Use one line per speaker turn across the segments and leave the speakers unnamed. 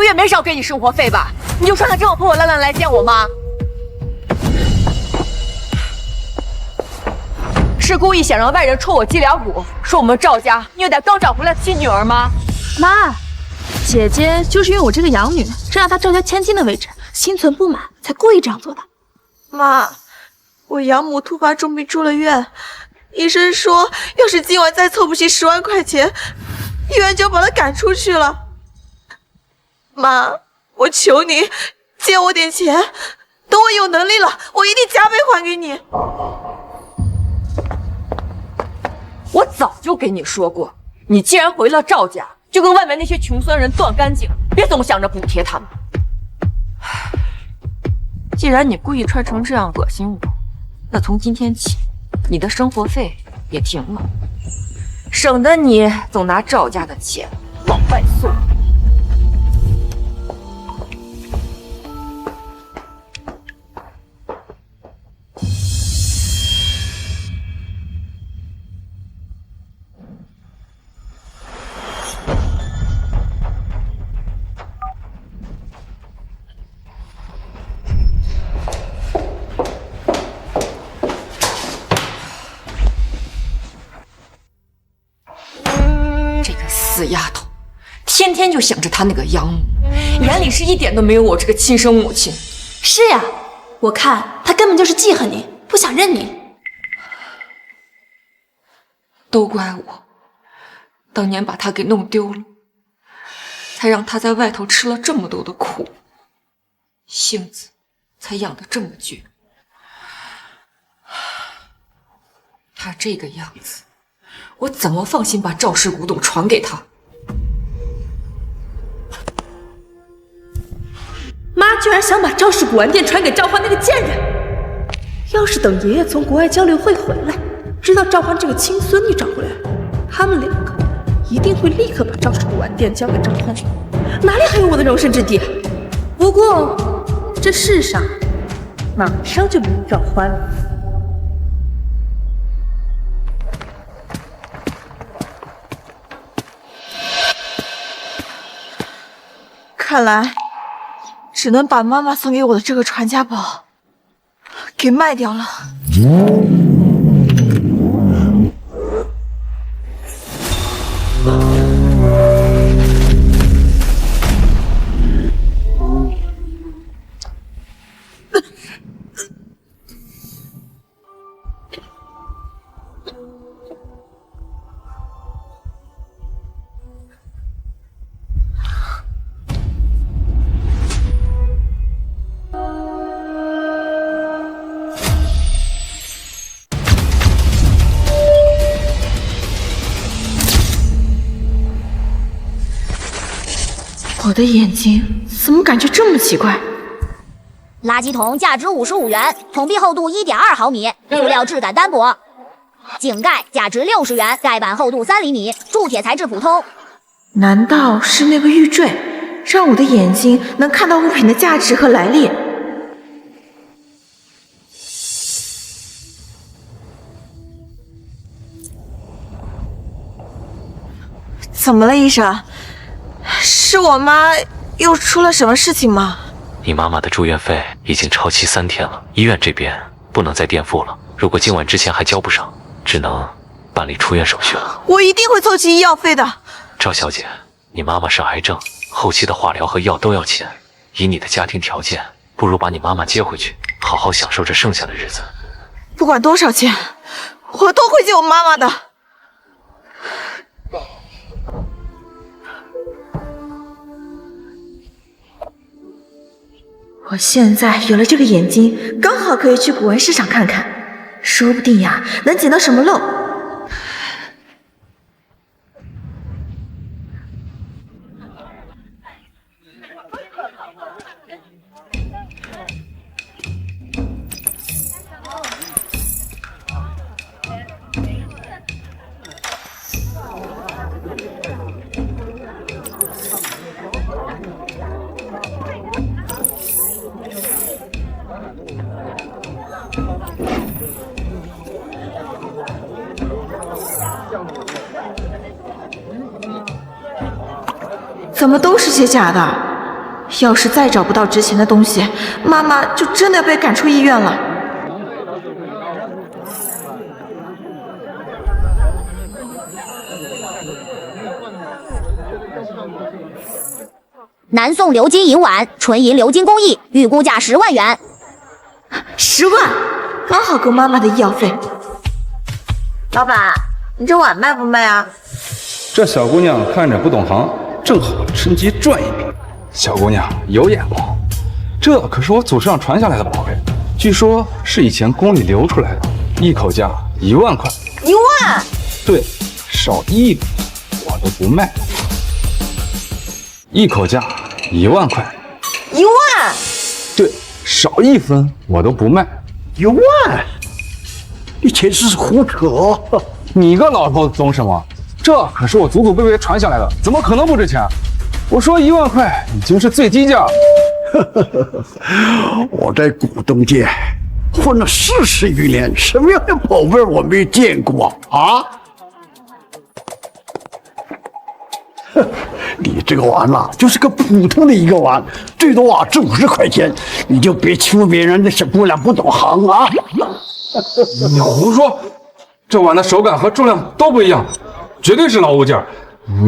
月没少给你生活费吧？你就穿得这么破破烂烂来见我吗？是故意想让外人戳我脊梁骨，说我们赵家虐待刚找回来的亲女儿吗？
妈，姐姐就是因为我这个养女，站在她赵家千金的位置，心存不满，才故意这样做的。
妈，我养母突发重病住了院，医生说要是今晚再凑不齐10万块钱，医院就要把她赶出去了。妈，我求你借我点钱，等我有能力了，我一定加倍还给你。
我早就跟你说过，你既然回了赵家，就跟外面那些穷酸人断干净，别总想着补贴他们。既然你故意穿成这样恶心我，那从今天起，你的生活费也停了，省得你总拿赵家的钱往外送。死丫头，天天就想着她那个养母，眼里是一点都没有我这个亲生母亲。
是呀，我看她根本就是记恨你，不想认你。
都怪我，当年把她给弄丢了，才让她在外头吃了这么多的苦，性子才养得这么倔。她这个样子，我怎么放心把赵氏古董传给他？
妈居然想把赵氏古玩店传给赵欢那个贱人！要是等爷爷从国外交流会回来，知道赵欢这个亲孙女找回来了，他们2个一定会立刻把赵氏古玩店交给赵欢，哪里还有我的容身之地？不过这世上马上就没有赵欢了。
看来只能把妈妈送给我的这个传家宝给卖掉了。我的眼睛怎么感觉这么奇怪？
垃圾桶价值55元，桶壁厚度1.2毫米，布料质感单薄。井盖价值60元，盖板厚度3厘米，铸铁材质普通。
难道是那个玉坠，让我的眼睛能看到物品的价值和来历？怎么了，医生？是我妈又出了什么事情吗？
你妈妈的住院费已经超期3天了，医院这边不能再垫付了。如果今晚之前还交不上，只能办理出院手续了。
我一定会凑齐医药费的。
赵小姐，你妈妈是癌症，后期的化疗和药都要钱。以你的家庭条件，不如把你妈妈接回去，好好享受这剩下的日子。
不管多少钱，我都会接我妈妈的。我现在有了这个眼睛，刚好可以去古玩市场看看，说不定呀，能捡到什么漏。怎么都是些假的？要是再找不到值钱的东西，妈妈就真的要被赶出医院了。
南宋鎏金银碗，纯银鎏金工艺，预估价10万元。
10万，刚好够妈妈的医药费。老板，你这碗卖不卖啊？
这小姑娘看着不懂行，正好趁机赚一笔。小姑娘有眼光，这可是我祖上传下来的宝贝，据说是以前宫里流出来的，一口价1万块。
1万？
对，少一分我都不卖。一口价1万块。
1万？
对，少1分我都不卖。
1万？你简直是胡扯！
你个老头子懂什么？这可是我祖祖辈辈传下来的，怎么可能不值钱？我说1万块已经是最低价。
我在古东界混了40余年，什么样的宝贝我没见过啊！你这个碗啊，就是个普通的一个碗，最多啊值50块钱，你就别欺负别人的小姑娘不懂行啊！
你胡说，这碗的手感和重量都不一样，绝对是老物件，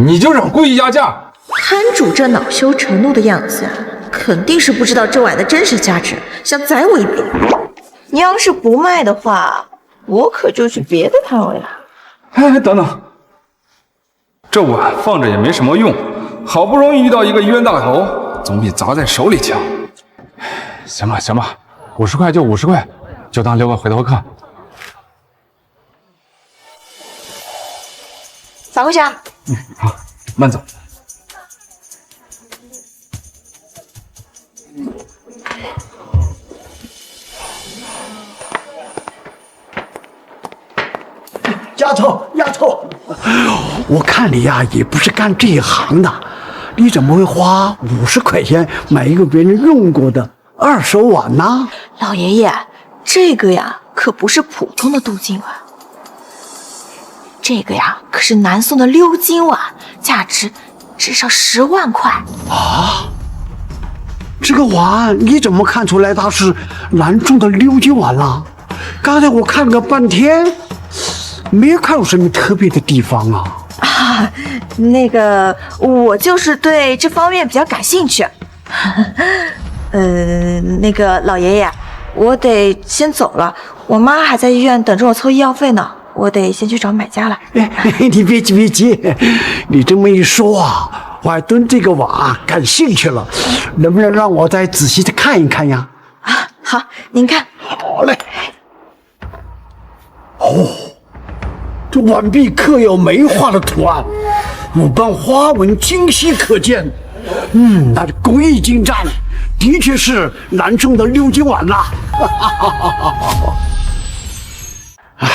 你就想故意压价？
摊主这恼羞成怒的样子啊，肯定是不知道这碗的真实价值，想宰我一笔。你要是不卖的话，我可就去别的摊位了。
哎，等等，这碗放着也没什么用，好不容易遇到一个冤大头，总比砸在手里强。行吧，行吧，50块就50块，就当留个回头客。
咋回事啊？
好，慢走。
丫头，我看你呀也不是干这一行的，你怎么会花50块钱买一个别人用过的2手碗呢？
老爷爷，这个呀可不是普通的镀金碗，这个呀可是南宋的鎏金碗，价值至少10万块
啊！这个碗你怎么看出来它是南宋的鎏金碗了？刚才我看了个半天，没有看有什么特别的地方啊。
啊，那个我就是对这方面比较感兴趣。那个老爷爷，我得先走了，我妈还在医院等着我凑医药费呢，我得先去找买家了。
你别急，你这么一说啊，我还对这个碗感兴趣了，能不能让我再仔细的看一看呀？
啊，好，您看。
好嘞。哦，这碗壁刻有梅花的图案，5瓣花纹清晰可见。那工艺精湛，的确是南宋的鎏金碗呐。哎，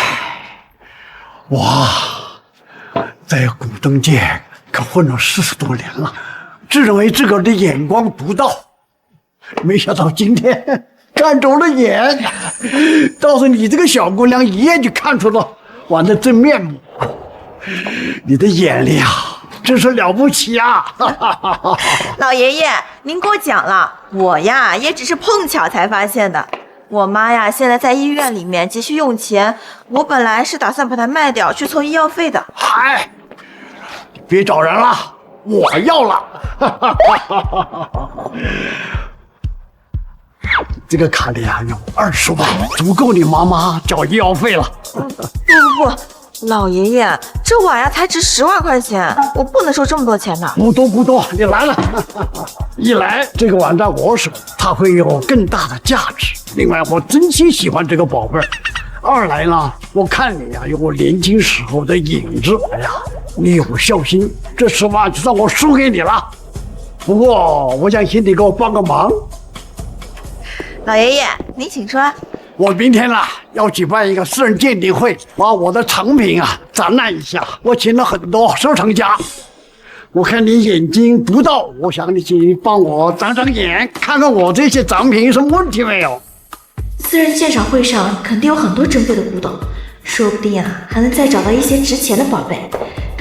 哇，在古东界可混了40多年了，自认为自个儿的眼光独到，没想到今天看中了眼，倒是你这个小姑娘一眼就看出了碗的真面目，你的眼力啊，真是了不起啊！
老爷爷，您过奖了，我呀也只是碰巧才发现的。我妈呀现在在医院里面急需用钱，我本来是打算把它卖掉去凑医药费的。
嗨，别找人了，我要了。这个卡里啊有20万，足够你妈妈交医药费了。
不，老爷爷，这碗呀才值10万块钱，我不能收这么多钱的。
不多，你来了。一来这个碗在我手，它会有更大的价值。另外，我真心喜欢这个宝贝儿。二来呢，我看你呀有我年轻时候的影子。哎呀，你有孝心，这10万就算我输给你了。不过，我想请你给我帮个忙。
老爷爷，您请说。
我明天呢要举办一个私人鉴定会，把我的藏品啊展览一下。我请了很多收藏家，我看你眼睛独到，我想你帮我长长眼，看看我这些展品有什么问题没有。
私人鉴赏会上肯定有很多珍贵的古董，说不定啊还能再找到一些值钱的宝贝。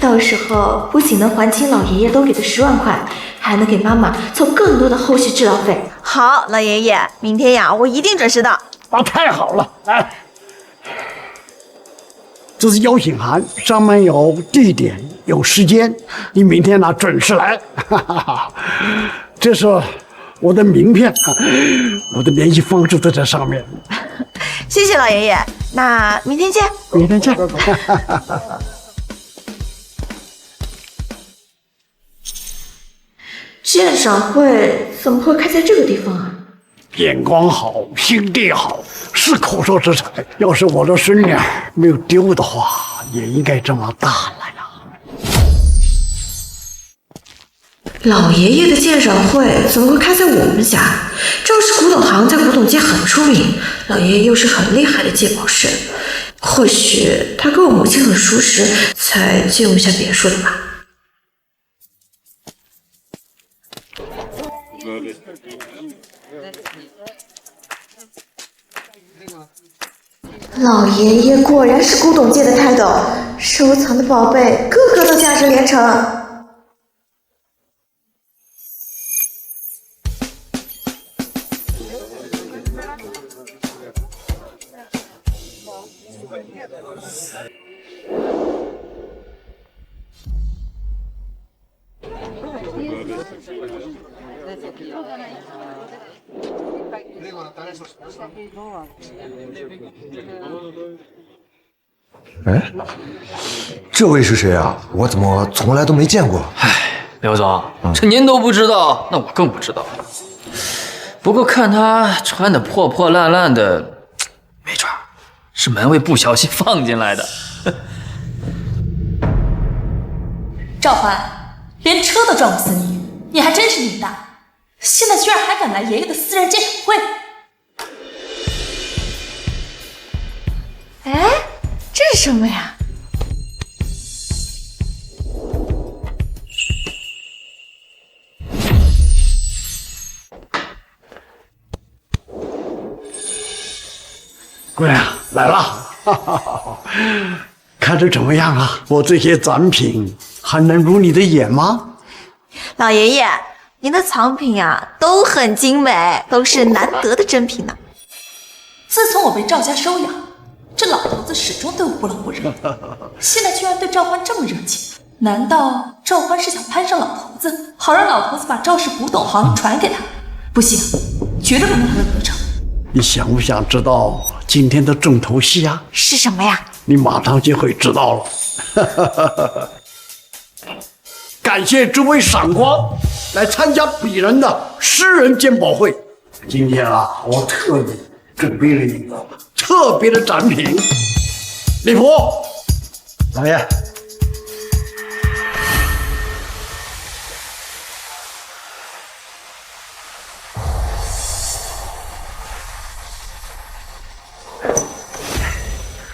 到时候不仅能还清老爷爷都给的10万块，还能给妈妈凑更多的后续治疗费。
好，老爷爷，明天呀，我一定准时到。
啊，太好了！来，这是邀请函，上面有地点、有时间，你明天呢准时来。哈哈哈，这是我的名片，我的联系方式都在上面。
谢谢老爷爷，那明天见。
明天见。
鉴赏会怎么会开在这个地方啊？
眼光好，心地好，是口说之才。要是我的孙女没有丢的话，也应该这么大了呀。
老爷爷的鉴赏会怎么会开在我们家？赵氏古董行在古董界很出名，老爷爷又是很厉害的鉴宝师，或许他跟我母亲很熟识，才借用一下别墅的吧。老爷爷果然是古董界的泰斗，收藏的宝贝个个都价值连城。
哎，这位是谁啊？我怎么从来都没见过？
刘总，这您都不知道，那我更不知道。不过看他穿的破破烂烂的，没准是门卫不小心放进来的。
赵欢，连车都撞不死你，你还真是命大！现在居然还敢来爷爷的私人鉴赏会！哎，这是什么呀？
姑娘来了，哈哈哈，看着怎么样啊？我这些展品还能入你的眼吗？
老爷爷，您的藏品呀都很精美，都是难得的珍品呢。
自从我被赵家收养，这老头子始终对我不冷不热，现在居然对赵欢这么热情，难道赵欢是想攀上老头子，好让老头子把赵氏古董行传给他？不行，绝对不能让他得逞。
你想不想知道今天的重头戏啊？
是什么呀？
你马上就会知道了。感谢诸位赏官来参加鄙人的私人鉴宝会。今天啊，我特别准备了一个特别的展品。李福，
老爷，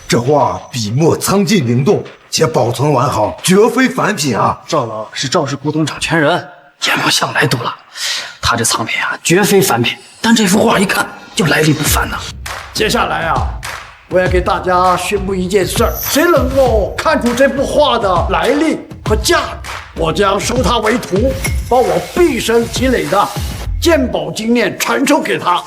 这画笔墨苍劲灵动，且保存完好，绝非凡品啊！
赵老是赵氏古董掌权人，眼光向来毒辣，他这藏品啊，绝非凡品。但这幅画一看就来历不凡呐。
接下来啊，我要给大家宣布一件事儿：谁能够看出这幅画的来历和价值，我将收他为徒，把我毕生积累的鉴宝经验传授给他。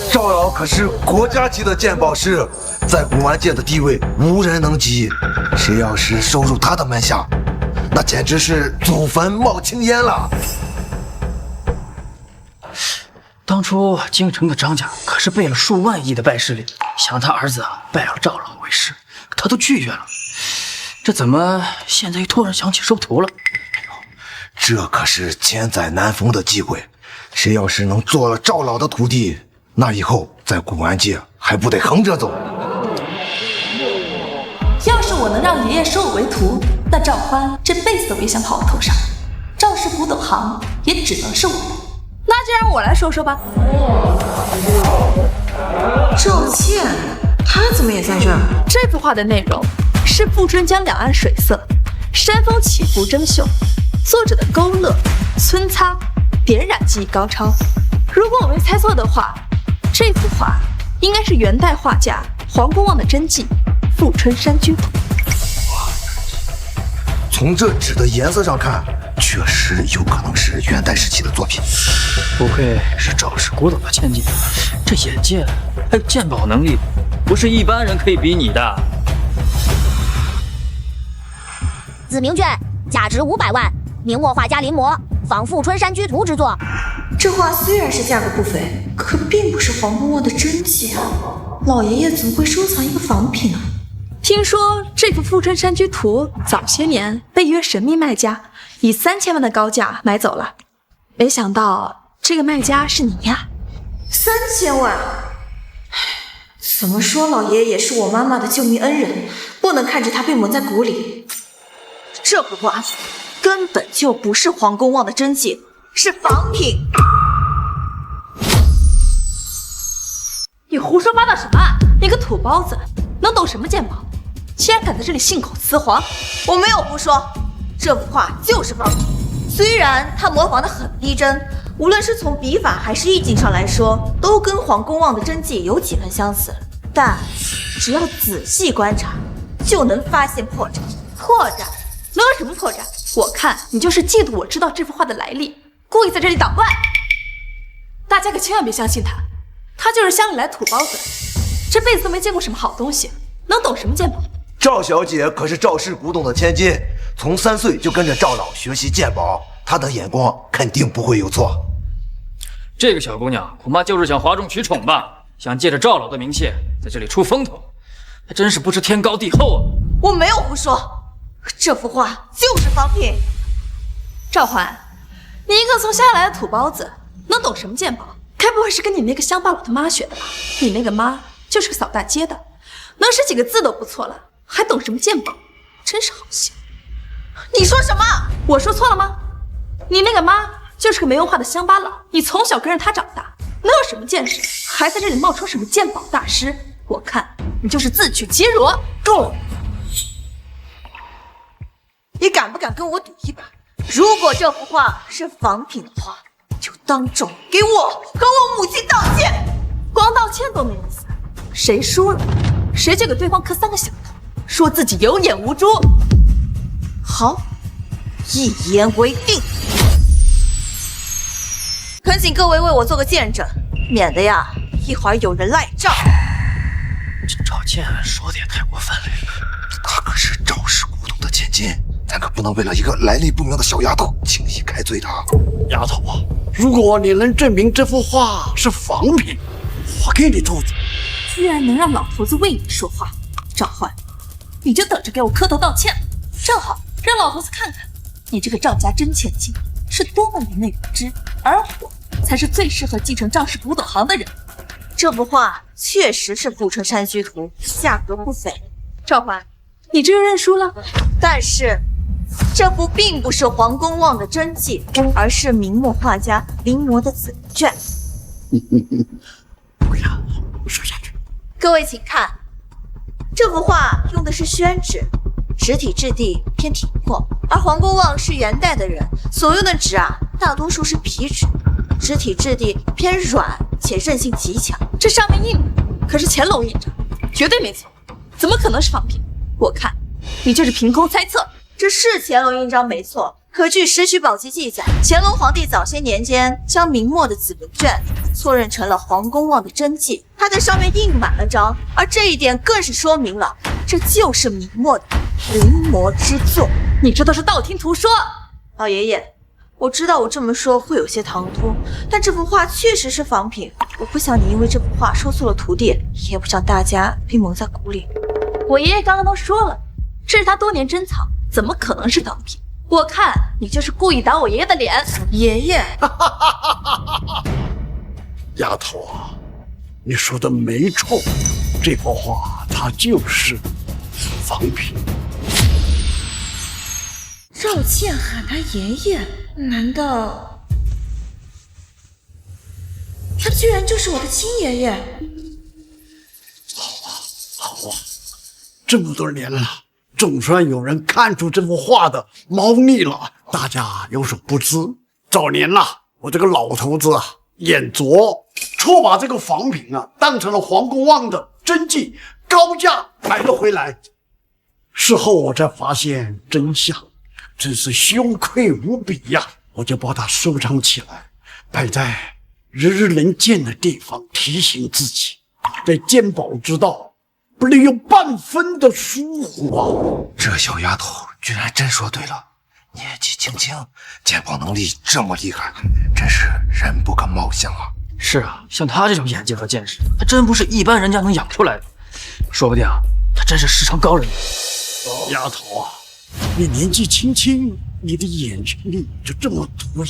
赵老可是国家级的鉴宝师，在古玩界的地位无人能及。谁要是收入他的门下，那简直是祖坟冒青烟了。
当初京城的张家可是备了数万亿的拜师礼，想他儿子拜了赵老为师，他都拒绝了。这怎么现在又突然想起收徒了？
这可是千载难逢的机会，谁要是能做了赵老的徒弟，那以后在古玩界还不得横着走？
要是我能让爷爷收我为徒，那赵欢这辈子都别想跑我头上。赵氏古董行也只能是我的，那就让我来说说吧。
赵倩，她怎么也在这儿？
这幅画的内容是富春江两岸水色，山峰起伏争秀，作者的勾勒、皴擦、点燃记忆高超。如果我没猜错的话，这幅画应该是元代画家黄公望的真迹《富春山居图》。
从这纸的颜色上看，确实有可能是元代时期的作品。
不愧是赵氏古董的千金，这眼界还有鉴宝能力，不是一般人可以比拟的。
子明卷，价值500万，明末画家临摹，仿《富春山居图》之作。
这画虽然是价格不菲，可并不是黄公望的真迹啊！老爷爷怎么会收藏一个仿品啊？
听说这幅《富春山居图》早些年被一位神秘卖家以3000万的高价买走了，没想到这个卖家是你呀
！3000万！怎么说，老爷爷也是我妈妈的救命恩人，不能看着他被蒙在鼓里。这幅画根本就不是黄公望的真迹，是仿品。
你胡说八道什么？你个土包子，能懂什么鉴宝？竟然敢在这里信口雌黄！
我没有胡说，这幅画就是仿品。虽然它模仿得很逼真，无论是从笔法还是意境上来说，都跟黄公望的真迹有几分相似，但只要仔细观察，就能发现破绽。破绽？
能有什么破绽？我看你就是嫉妒我知道这幅画的来历，故意在这里捣乱。大家可千万别相信他，他就是乡里来土包子，这辈子都没见过什么好东西，能懂什么鉴宝？
赵小姐可是赵氏古董的千金，从3岁就跟着赵老学习鉴宝，她的眼光肯定不会有错。
这个小姑娘恐怕就是想哗众取宠吧，想借着赵老的名气在这里出风头，还真是不知天高地厚啊！
我没有胡说，这幅画就是仿品。
赵欢，你一个从乡下来的土包子，能懂什么鉴宝？该不会是跟你那个乡巴佬的妈学的吧？你那个妈就是个扫大街的，能识几个字都不错了，还懂什么鉴宝？真是好笑！
你说什么？
我说错了吗？你那个妈就是个没文化的乡巴佬，你从小跟着她长大，能有什么见识？还在这里冒充什么鉴宝大师？我看你就是自取其辱！
够了！你敢不敢跟我赌一把？如果这幅画是仿品的话，就当众给我和我母亲道歉。
光道歉都没意思，谁输了，谁就给对方磕3个响头，说自己有眼无珠。
好，一言为定。恳请各位为我做个见证，免得呀一会儿有人赖账。
这赵健说的也太过分了，
她可是赵氏古董的千金，咱可不能为了一个来历不明的小丫头轻易开罪的。
丫头啊，如果你能证明这幅画是仿品，我给你肚子。
居然能让老头子为你说话，赵焕，你就等着给我磕头道歉，正好让老头子看看你这个赵家真千金是多么人类无知，而我才是最适合继承赵氏古董行的人。
这幅画确实是《富春山居图》，价格不菲。
赵焕，你这就认输了？
但是这幅并不是黄公望的真迹，而是明末画家临摹的子卷。
不要说下去。
各位请看，这幅画用的是宣纸，纸体质地偏挺阔，而黄公望是元代的人，所用的纸大多数是皮纸，纸体质地偏软且韧性极强。
这上面印的可是乾隆印章，绝对没错，怎么可能是仿品？我看你这是凭空猜测。
这是乾隆印章没错，可据《石渠宝笈》记载，乾隆皇帝早些年间将明末的子文卷错认成了黄公望的真迹，他在上面印满了章，而这一点更是说明了这就是明末的临摹之作。
你这都是道听途说。
老爷爷，我知道我这么说会有些唐突，但这幅画确实是仿品，我不想你因为这幅画收错了徒弟，也不想大家被蒙在鼓里。
我爷爷刚刚都说了，这是他多年珍藏，怎么可能是仿品？我看你就是故意打我爷爷的脸。
爷爷，
丫头啊，你说的没错，这幅画它就是仿品。
赵倩喊他爷爷，难道他居然就是我的亲爷爷？
好啊，这么多年了，总算有人看出这幅画的猫腻了。大家有所不知，早年我这个老头子啊，眼拙，错把这个仿品啊当成了黄公望的真迹，高价买了回来。事后我才发现真相，真是羞愧无比呀！我就把它收藏起来，摆在日日能见的地方，提醒自己，在鉴宝之道不能有半分的疏忽啊！
这小丫头居然真说对了，年纪轻轻，鉴宝能力这么厉害，真是人不可貌相啊！
是啊，像他这种眼界和见识，还真不是一般人家能养出来的。说不定啊，他真是师承高人。
丫头啊，你年纪轻轻，你的眼力就这么毒了，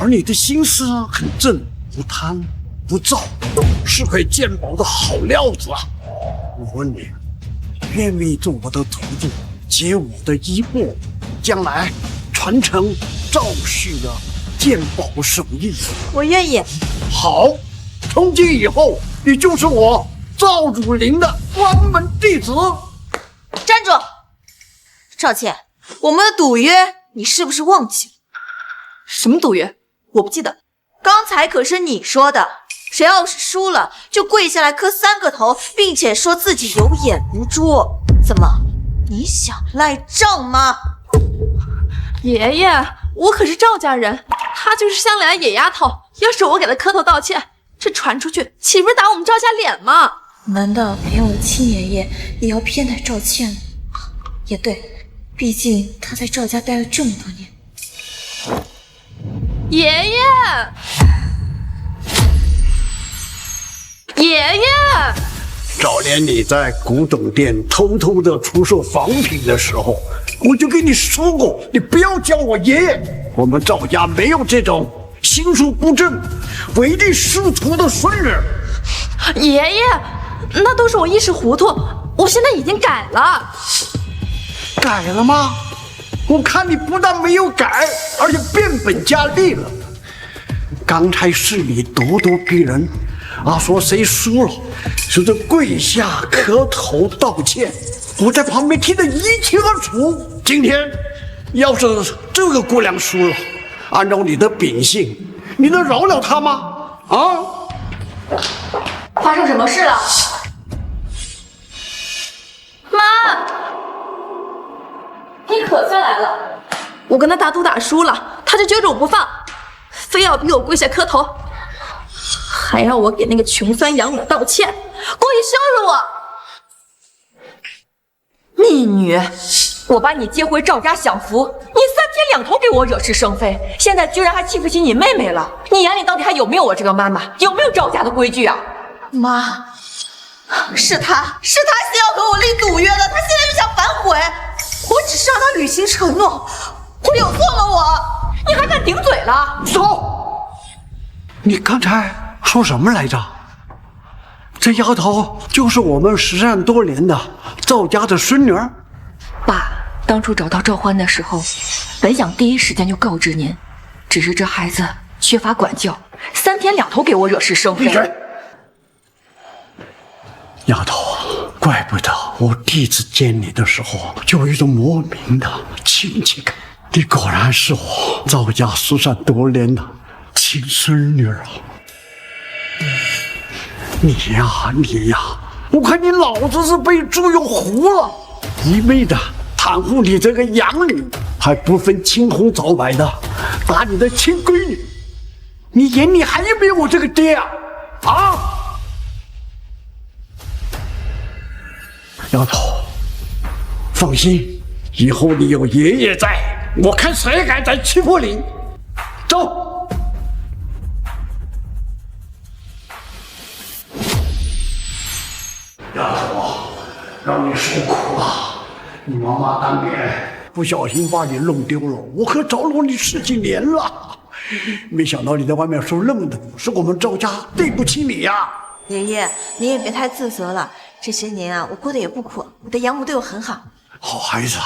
而你的心思很正，不贪不躁，是块鉴宝的好料子啊！我问你，愿不愿意做我的徒弟，接我的衣钵，将来传承赵氏的鉴宝手艺？
我愿意。
好，从今以后，你就是我赵汝霖的关门弟子。
站住！赵倩，我们的赌约你是不是忘记了？
什么赌约？我不记得。
刚才可是你说的，谁要是输了就跪下来磕3个头，并且说自己有眼无珠。怎么，你想赖账吗？
爷爷，我可是赵家人，她就是乡里的野丫头。要是我给她磕头道歉，这传出去，岂不是打我们赵家脸吗？
难道连我亲爷爷也要偏袒赵倩呢？也对，毕竟他在赵家待了这么多年。
爷爷，爷爷，
早年你在古董店偷偷的出售仿品的时候，我就跟你说过，你不要叫我爷爷。我们赵家没有这种心术不正、唯利是图的孙女。
爷爷，那都是我一时糊涂，我现在已经改了。
改了吗？我看你不但没有改，而且变本加厉了。刚才是你咄咄逼人啊，说谁输了，说这跪下磕头道歉，我在旁边听得一清二楚。今天要是这个姑娘输了，按照你的秉性，你能饶了她吗？啊？
发生什么事了？妈，你可算来了！我跟他打赌打输了，他就揪着我不放，非要逼我跪下磕头，还让我给那个穷酸养母道歉，故意羞辱我。
逆女，我把你接回赵家享福，你3天2头给我惹是生非，现在居然还欺负起你妹妹了，你眼里到底还有没有我这个妈妈？有没有赵家的规矩啊？
妈，是他先要和我立赌约的，他现在又想反悔。我只是让他履行承诺，我有错吗？我，
你还敢顶嘴了？
走！你刚才说什么来着？这丫头就是我们识善多年的赵家的孙女儿。
爸，当初找到赵欢的时候，本想第一时间就告知您，只是这孩子缺乏管教，3天2头给我惹是生非。
闭嘴！丫头，怪不得我第一次见你的时候就有一种莫名的亲切感。你果然是我赵家识善多年的亲孙女儿啊！你呀，我看你脑子是被猪油糊了，一味的袒护你这个养女，还不分青红皂白的打你的亲闺女，你眼里还有没有我这个爹啊？啊！丫头，放心，以后你有爷爷在，我看谁敢再欺负你。走。丫头，让你受苦了。你妈妈当年不小心把你弄丢了，我可找了你10几年了。没想到你在外面受那么的苦，是我们赵家对不起你呀。
爷爷，你也别太自责了。这些年啊，我过得也不苦，我的养母对我很好。
好孩子，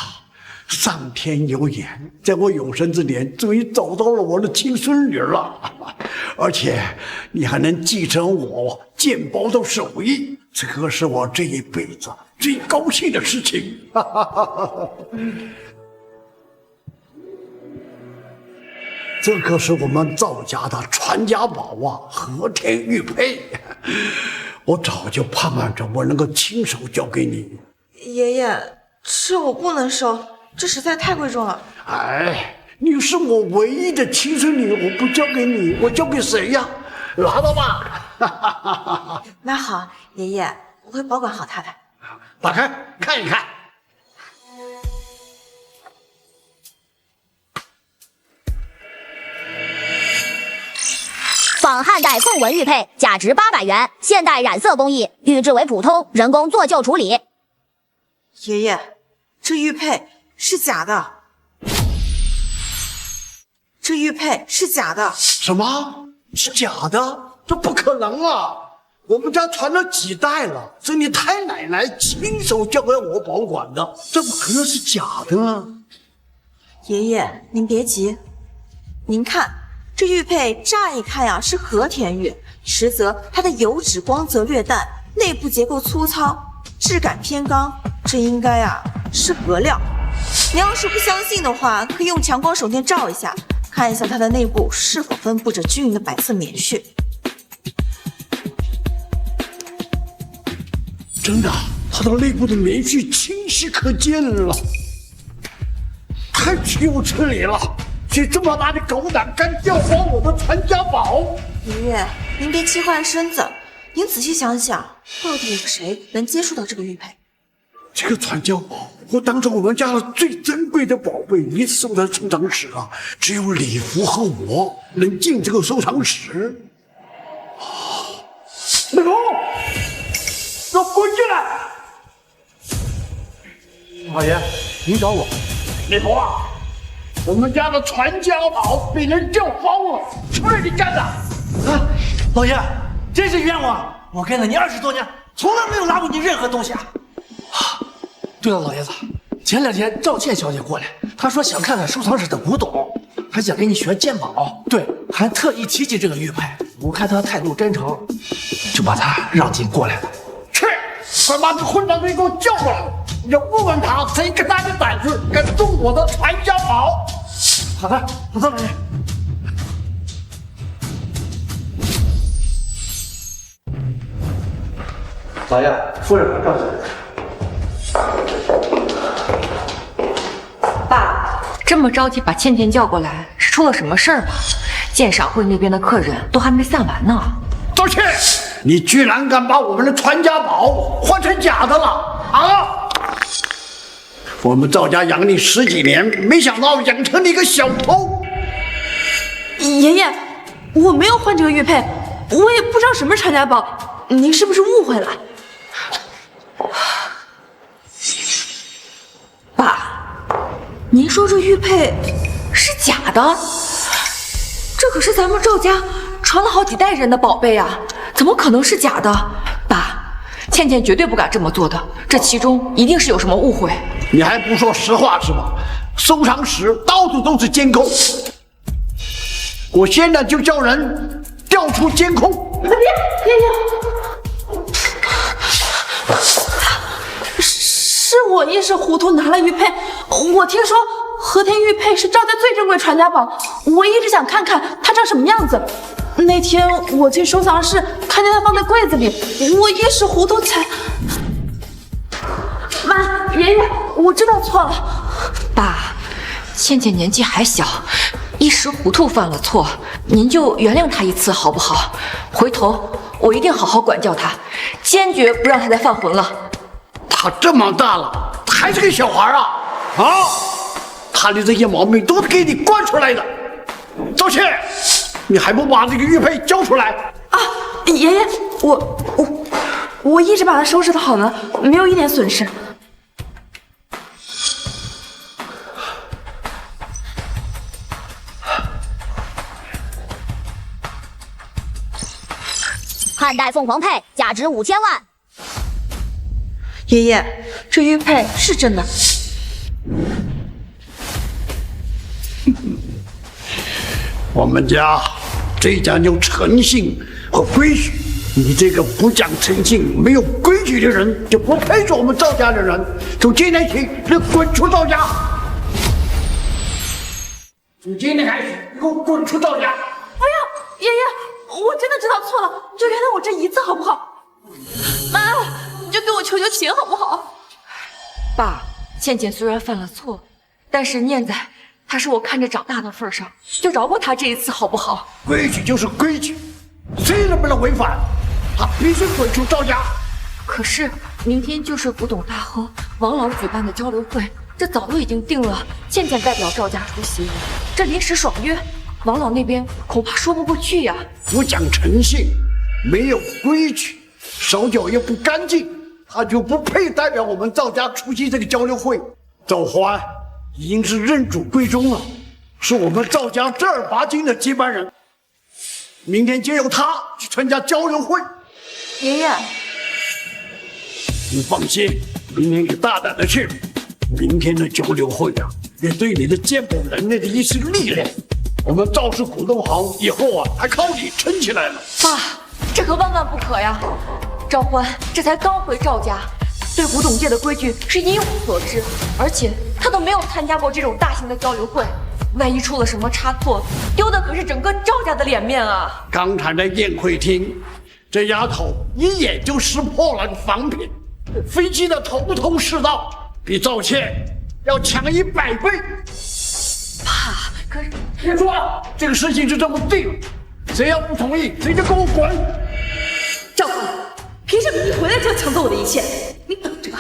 上天有眼，在我有生之年，终于找到了我的亲孙女了，而且你还能继承我鉴宝的手艺，这个是我这一辈子最高兴的事情。这可是我们赵家的传家宝啊，和田玉佩。我早就盼望着我能够亲手交给你。
爷爷，这我不能收，这实在太贵重了。
哎，你是我唯一的亲生女，我不交给你，我交给谁呀？拿到吧。
那好，爷爷，我会保管好它的。
打开看一看。
仿汉代凤纹玉佩，价值800元，现代染色工艺，预制为普通，人工做旧处理。
爷爷，这玉佩是假的。这玉佩是假的。
什么？是假的？这不可能啊！我们家传了几代了，是你太奶奶亲手交给我保管的，怎么可能是假的呢？
爷爷，您别急，您看这玉佩，乍一看呀是和田玉，实则它的油脂光泽略淡，内部结构粗糙，质感偏刚，这应该呀是铂料。你要是不相信的话，可以用强光手电照一下，看一下它的内部是否分布着均匀的白色棉絮。
真的，它的内部的棉絮清晰可见了，太岂有此理了！谁这么大的狗胆，敢调换我的传家宝？
爷爷，您别气坏身子，您仔细想想，到底有谁能接触到这个玉佩？
这个传家宝，我当成我们家的最珍贵的宝贝，一直收在收藏室啊，只有李福和我能进这个收藏室。李福，给我滚进来！
老爷，您找我？
李福啊，我们家的传家宝被人调包了，是不是你干的？
啊，老爷，真是冤枉！我跟了你20多年，从来没有拿过你任何东西啊！对了，老爷子，前2天赵倩小姐过来，她说想看看收藏室的古董，还想跟你学鉴宝，对，还特意提起这个玉佩。我看她态度真诚，就把她让进过来了。
去，快把这混账的给我叫过来！要问问他，谁个大的胆子敢动我的传家宝？
好的，好的，老爷。老爷，夫人和赵小姐。
爸，这么着急把倩倩叫过来，是出了什么事儿吗？鉴赏会那边的客人都还没散完呢。
赵倩，你居然敢把我们的传家宝换成假的了啊！我们赵家养你10几年，没想到养成你一个小偷。
爷爷，我没有换这个玉佩，我也不知道什么是传家宝，您是不是误会了？
爸，您说这玉佩是假的？这可是咱们赵家传了好几代人的宝贝啊，怎么可能是假的？爸，倩倩绝对不敢这么做的，这其中一定是有什么误会。
你还不说实话是吧？收藏室到处都是监控，我现在就叫人调出监控。
别，爷爷，是我一时糊涂拿了玉佩。我听说和田玉佩是赵家最珍贵传家宝，我一直想看看它长什么样子。那天我进收藏室，看见它放在柜子里，我一时糊涂才……妈，爷爷，我知道错了。
爸，倩倩年纪还小，一时糊涂犯了错，您就原谅她一次好不好？回头我一定好好管教她，坚决不让她再犯浑了。
他这么大了，他还是个小孩啊！啊，他的这些毛病都是给你惯出来的。赵倩，你还不把这个玉佩交出来？
啊，爷爷，我一直把它收拾的好呢，没有一点损失。
汉代凤凰佩，价值5000万。
爷爷，这玉佩是真的。
我们家最讲究诚信和规矩，你这个不讲诚信、没有规矩的人，就不配做我们赵家的人。从今天起，你滚出赵家！从今天开始，给我滚出赵家！
不要，爷爷，我真的知道错了，就原谅我这一次好不好？妈，你就给我求求情好不好？
爸，倩倩虽然犯了错，但是念在她是我看着长大的份上，就饶过她这一次好不好？
规矩就是规矩，谁能不能违反，他必须滚出赵家。
可是明天就是古董大亨王老举办的交流会，这早都已经定了，倩倩代表赵家出席，这临时爽约，王老那边恐怕说不过去呀。
不讲诚信，没有规矩，手脚也不干净，他就不配代表我们赵家出席这个交流会。赵欢已经是认祖归宗了，是我们赵家正儿八经的接班人。明天就由他去参加交流会。
爷爷，
你放心，明天你大胆的去。明天的交流会啊，也对你的鉴宝能力的一丝历练。我们赵氏古董行以后啊，还靠你撑起来了。
爸，这可万万不可呀！赵欢这才刚回赵家，对古董界的规矩是一无所知，而且他都没有参加过这种大型的交流会，万一出了什么差错，丢的可是整个赵家的脸面啊！
刚才在宴会厅，这丫头一眼就识破了仿品，飞机的头头是道，比赵倩要强100倍。
爸，可是
别说了，这个事情就这么定，谁要不同意，谁就给我滚！
赵欢，凭什么你回来就要抢走我的一切？你等着吧，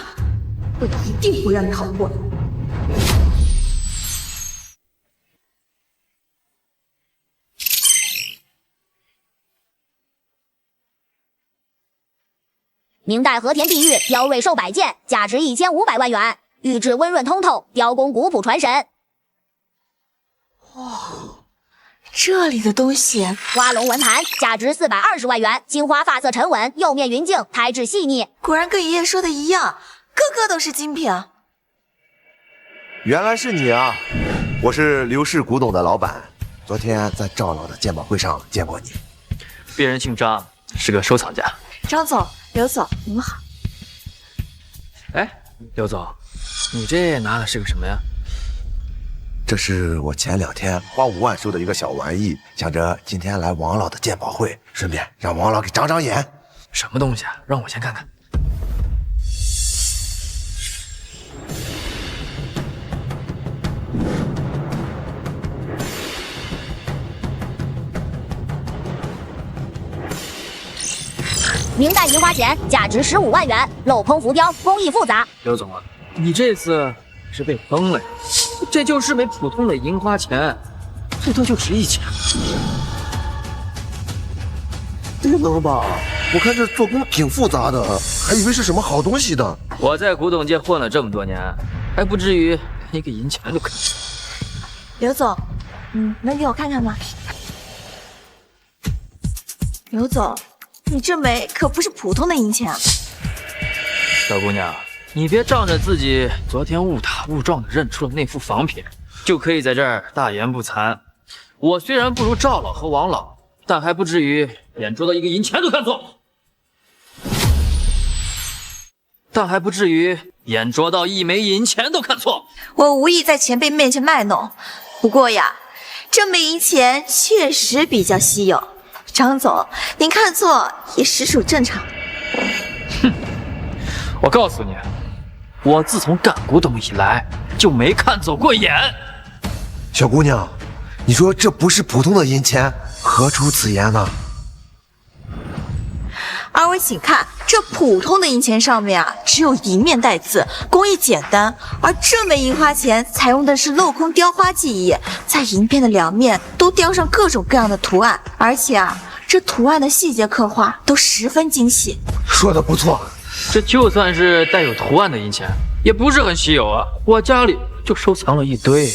我一定不让你好过的。
明代和田碧玉雕瑞兽摆件，价值1500万元，玉质温润通透，雕工古朴传神。
这里的东西，
花龙纹盘，价值420万元，金花发色沉稳，釉面匀净，胎质细腻。
果然跟爷爷说的一样，个个都是精品。
原来是你啊！我是刘氏古董的老板，昨天在赵老的鉴宝会上见过你。
别人姓张，是个收藏家。
张总、刘总，你们好。
哎，刘总，你这拿的是个什么呀？
这是我前2天花5万收的一个小玩意，想着今天来王老的鉴宝会，顺便让王老给长长眼。
什么东西啊？让我先看看。
明代银花钱，价值15万元，镂空浮雕，工艺复杂。
刘总啊，你这次是被坑了呀！这就是枚普通的银花钱，最多就值1000。
别能吧？我看这做工挺复杂的，还以为是什么好东西的。
我在古董界混了这么多年，还不至于连一个银钱都看不起。
刘总，能给我看看吗？刘总，你这枚可不是普通的银钱啊！
小姑娘，你别仗着自己昨天误打误撞的认出了那副仿品，就可以在这儿大言不惭。我虽然不如赵老和王老，但还不至于眼拙到一个银钱都看错。但还不至于眼拙到一枚银钱都看错。
我无意在前辈面前卖弄，不过呀，这枚银钱确实比较稀有。张总，您看错也实属正常。
哼，我告诉你，我自从干古董以来就没看走过眼。
小姑娘，你说这不是普通的银钱，何出此言呢？
二位请看，这普通的银钱上面啊，只有一面带字，工艺简单；而这枚银花钱采用的是镂空雕花技艺，在银片的2面都雕上各种各样的图案，而且啊，这图案的细节刻画都十分精细。
说的不错，
这就算是带有图案的银钱，也不是很稀有啊。我家里就收藏了一堆。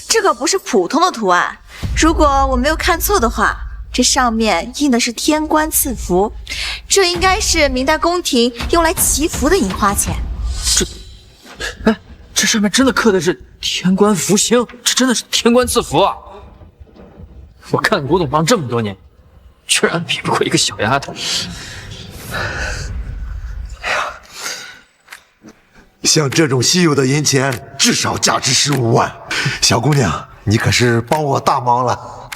这可不是普通的图案，如果我没有看错的话，这上面印的是天官赐福，这应该是明代宫廷用来祈福的银花钱。
这上面真的刻的是天官福星，这真的是天官赐福啊！我看古董行这么多年，居然比不过一个小丫头。
像这种稀有的银钱，至少价值15万。小姑娘，你可是帮我大忙了。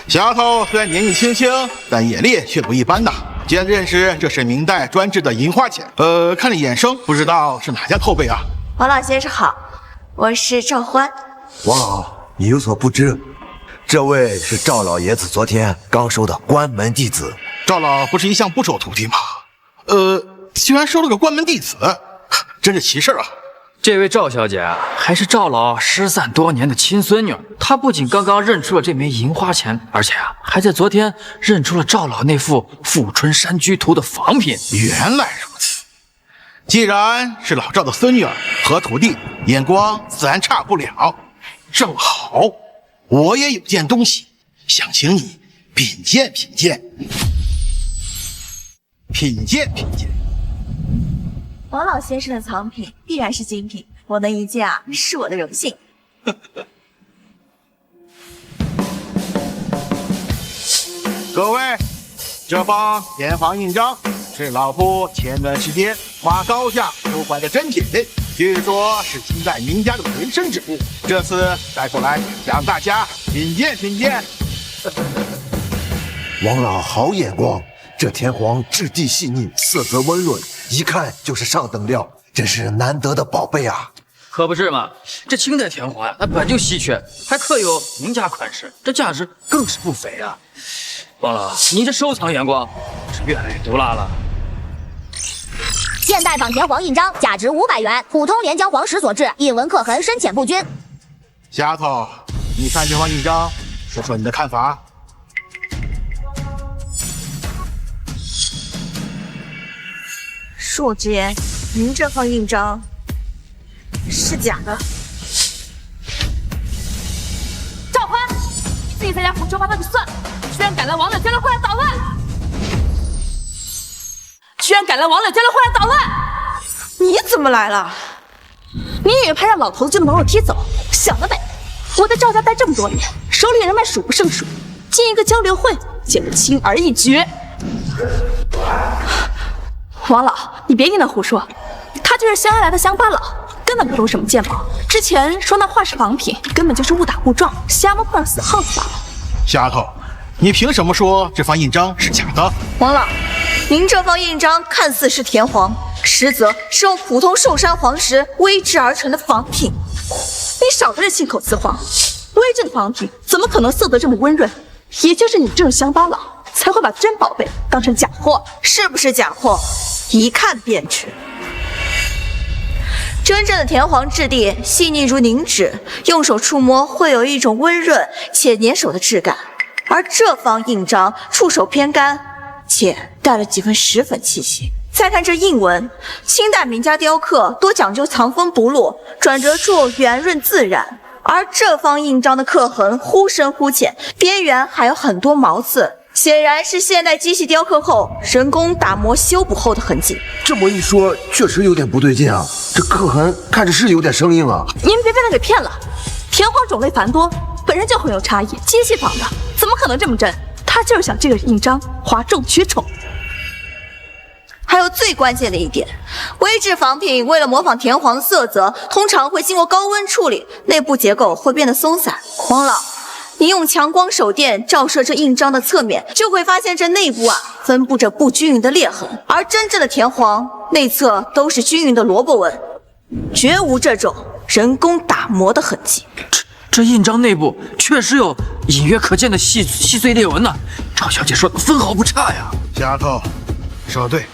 小丫头虽然年纪轻轻，但眼力却不一般呐。既然认识，这是明代专制的银花钱。看这眼生，不知道是哪家后辈啊？
王老先生好，我是赵欢。
王老，你有所不知，这位是赵老爷子昨天刚收的关门弟子。
赵老不是一向不收徒弟吗？居然收了个关门弟子，真是奇事啊！
这位赵小姐还是赵老失散多年的亲孙女，她不仅刚刚认出了这枚银花钱，而且还在昨天认出了赵老那幅《富春山居图》的仿品。
原来如此，既然是老赵的孙女儿和徒弟，眼光自然差不了。正好，我也有件东西想请你品鉴品鉴。品鉴品鉴。
王老先生的藏品必然是精品，我能一见啊，是我的荣幸。
各位，这方天皇印章是老夫前段时间花高价收回的珍品，据说是清代名家的随身之物，这次带过来让大家品鉴品鉴。
王老好眼光，这天皇质地细腻，色泽温润，一看就是上等料，真是难得的宝贝啊！
可不是嘛，这清代天皇呀，那本就稀缺，还刻有名家款式，这价值更是不菲啊！王老，你这收藏眼光是越来越毒辣了。
现代仿田黄印章价值500元，普通连江黄石所制，印纹刻痕深浅不均。
小丫头，你看这方印章，说说你的看法。
恕直言，您这方印章是假的。
赵欢，自己在家胡说八道就算了，居然敢来王老交流会来捣乱！
你怎么来了？
你以为派上老头子就能把我踢走？想得美！我在赵家待这么多年，手里人脉数不胜数，进一个交流会简直轻而易举。王老，你别听他胡说，他就是乡下来的乡巴佬，根本不懂什么鉴宝。之前说那画是仿品，根本就是误打误撞，瞎摸碰上死耗子罢了。
小丫头，你凭什么说这方印章是假的？
王老，您这方印章看似是田黄，实则是用普通寿山黄石煨制而成的仿品。
你少在这信口雌黄，煨制的仿品怎么可能色泽这么温润？也就是你这种乡巴佬才会把真宝贝当成假货。
是不是假货，一看便知。真正的田黄质地细腻如凝脂，用手触摸会有一种温润且粘手的质感。而这方印章触手偏干，且带了几分石粉气息。再看这印纹，清代名家雕刻多讲究藏锋不露，转折处圆润自然。而这方印章的刻痕忽深忽浅，边缘还有很多毛刺，显然是现代机器雕刻后人工打磨修补后的痕迹。
这么一说，确实有点不对劲啊！这刻痕看着是有点生硬啊。
你们别被他给骗了，田黄种类繁多，本身就很有差异，机器仿的怎么可能这么真？他就是想这个印章哗众取宠。
还有最关键的一点，煨制仿品为了模仿田黄的色泽，通常会经过高温处理，内部结构会变得松散。王老，您用强光手电照射这印章的侧面，就会发现这内部分布着不均匀的裂痕，而真正的田黄内侧都是均匀的萝卜纹，绝无这种人工打磨的痕迹。
这印章内部确实有隐约可见的细碎裂纹呢。赵小姐说的分毫不差呀。
小丫头，说的对。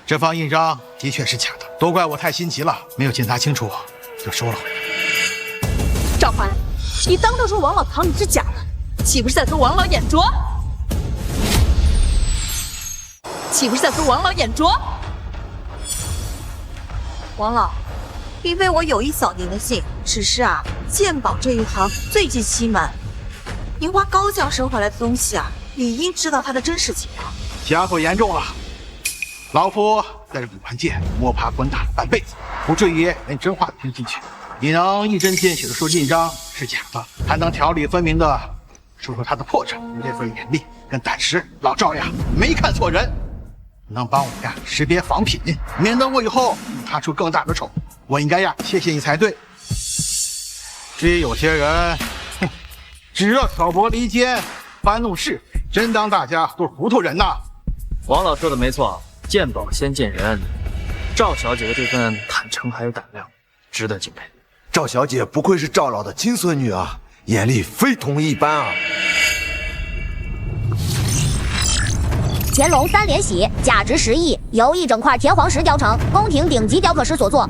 这方印章的确是假的，都怪我太心急了，没有检查清楚就收了回来。
赵欢，你当着说王老藏你是假的，岂不是在跟王老眼拙？
王老，并非我有意扫您的兴，只是鉴宝这一行最忌欺瞒。您花高价收回来的东西理应知道它的真实情况。
小丫头严重了。老夫在这古玩界摸爬滚打了半辈子，不至于连真话都听进去。你能一针见血的说印章是假的，还能条理分明的说出它的破绽，你这份眼力跟胆识，老赵呀没看错人，能帮我识别仿品，免得我以后踏出更大的丑。我应该谢谢你才对。至于有些人，只要挑拨离间，发怒是，真当大家都是糊涂人呐！
王老说的没错，见宝先见人。赵小姐的这份坦诚还有胆量，值得敬佩。
赵小姐不愧是赵老的亲孙女啊，眼力非同一般啊！
乾隆3连喜，价值10亿，由一整块田黄石雕成，宫廷顶级雕刻师所作。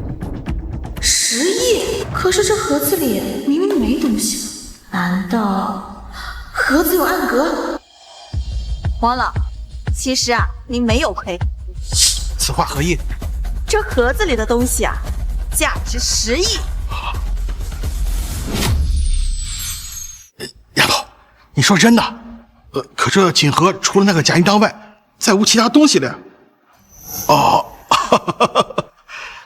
10亿？可是这盒子里明明没东西，难道盒子有暗格？
王老，其实啊，您没有亏。
此话何意？
这盒子里的东西啊，价值10亿。
丫头，你说真的？可这锦盒除了那个假印章外，再无其他东西了呀？哦，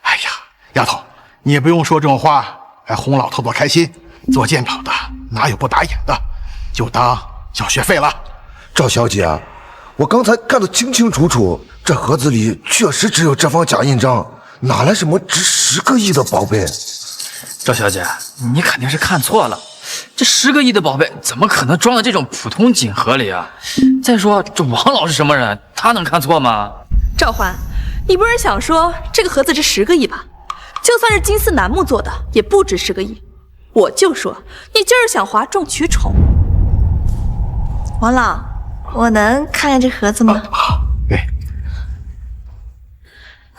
哎呀，丫头，你也不用说这种话，还哄老头子开心。做鉴宝的哪有不打眼的？就当交学费了。
赵小姐，我刚才看得清清楚楚，这盒子里确实只有这方假印章，哪来什么值10个亿的宝贝？
赵小姐，你肯定是看错了，这10个亿的宝贝怎么可能装在这种普通锦盒里啊？再说这王老是什么人，他能看错吗？
赵欢，你不是想说这个盒子值10个亿吧？就算是金丝楠木做的，也不值10个亿。我就说你就是想哗众取宠。
王老，我能看看这盒子吗？
对。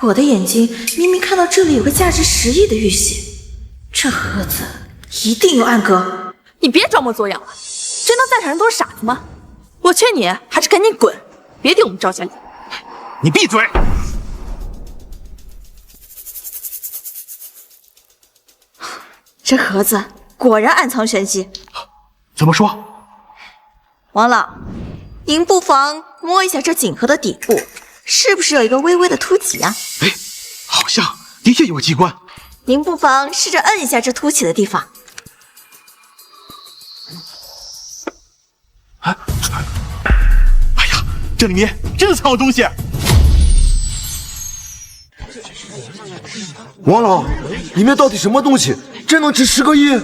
我的眼睛明明看到这里有个价值10亿的玉玺，这盒子一定有暗格。
你别装模作样了，真当在场人都是傻子吗？我劝你还是赶紧滚，别丢我们赵家脸。
你闭嘴！
这盒子果然暗藏玄机。
怎么说？
王老，您不妨摸一下这锦盒的底部，是不是有一个微微的凸起啊？
哎，好像的确有个机关。
您不妨试着摁一下这凸起的地方。
哎呀，这里面真的藏有东西！
王老，里面到底什么东西？真能值10个亿？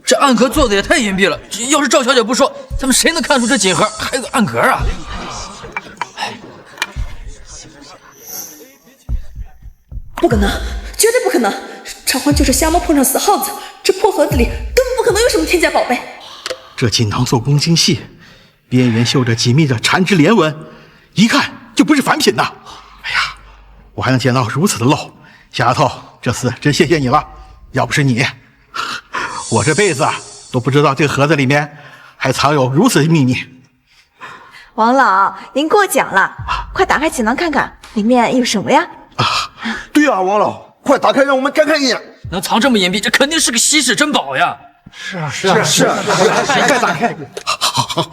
这暗格做的也太隐蔽了，要是赵小姐不说，咱们谁能看出这锦盒还有个暗格啊？
不可能，绝对不可能！赵欢就是瞎猫碰上死耗子，这破盒子里根本不可能有什么天价宝贝。
这锦囊做工精细，边缘绣着紧密的缠枝连纹，一看就不是凡品呐！哎呀，我还能捡到如此的漏，小丫头，这次真谢谢你了。要不是你，我这辈子都不知道这个盒子里面还藏有如此的秘密。
王老，您过奖了，快打开锦囊看看，里面有什么呀？
对啊，王老，快打开，让我们看看一眼。
能藏这么隐蔽，这肯定是个稀世珍宝呀！
是啊，快打开！好。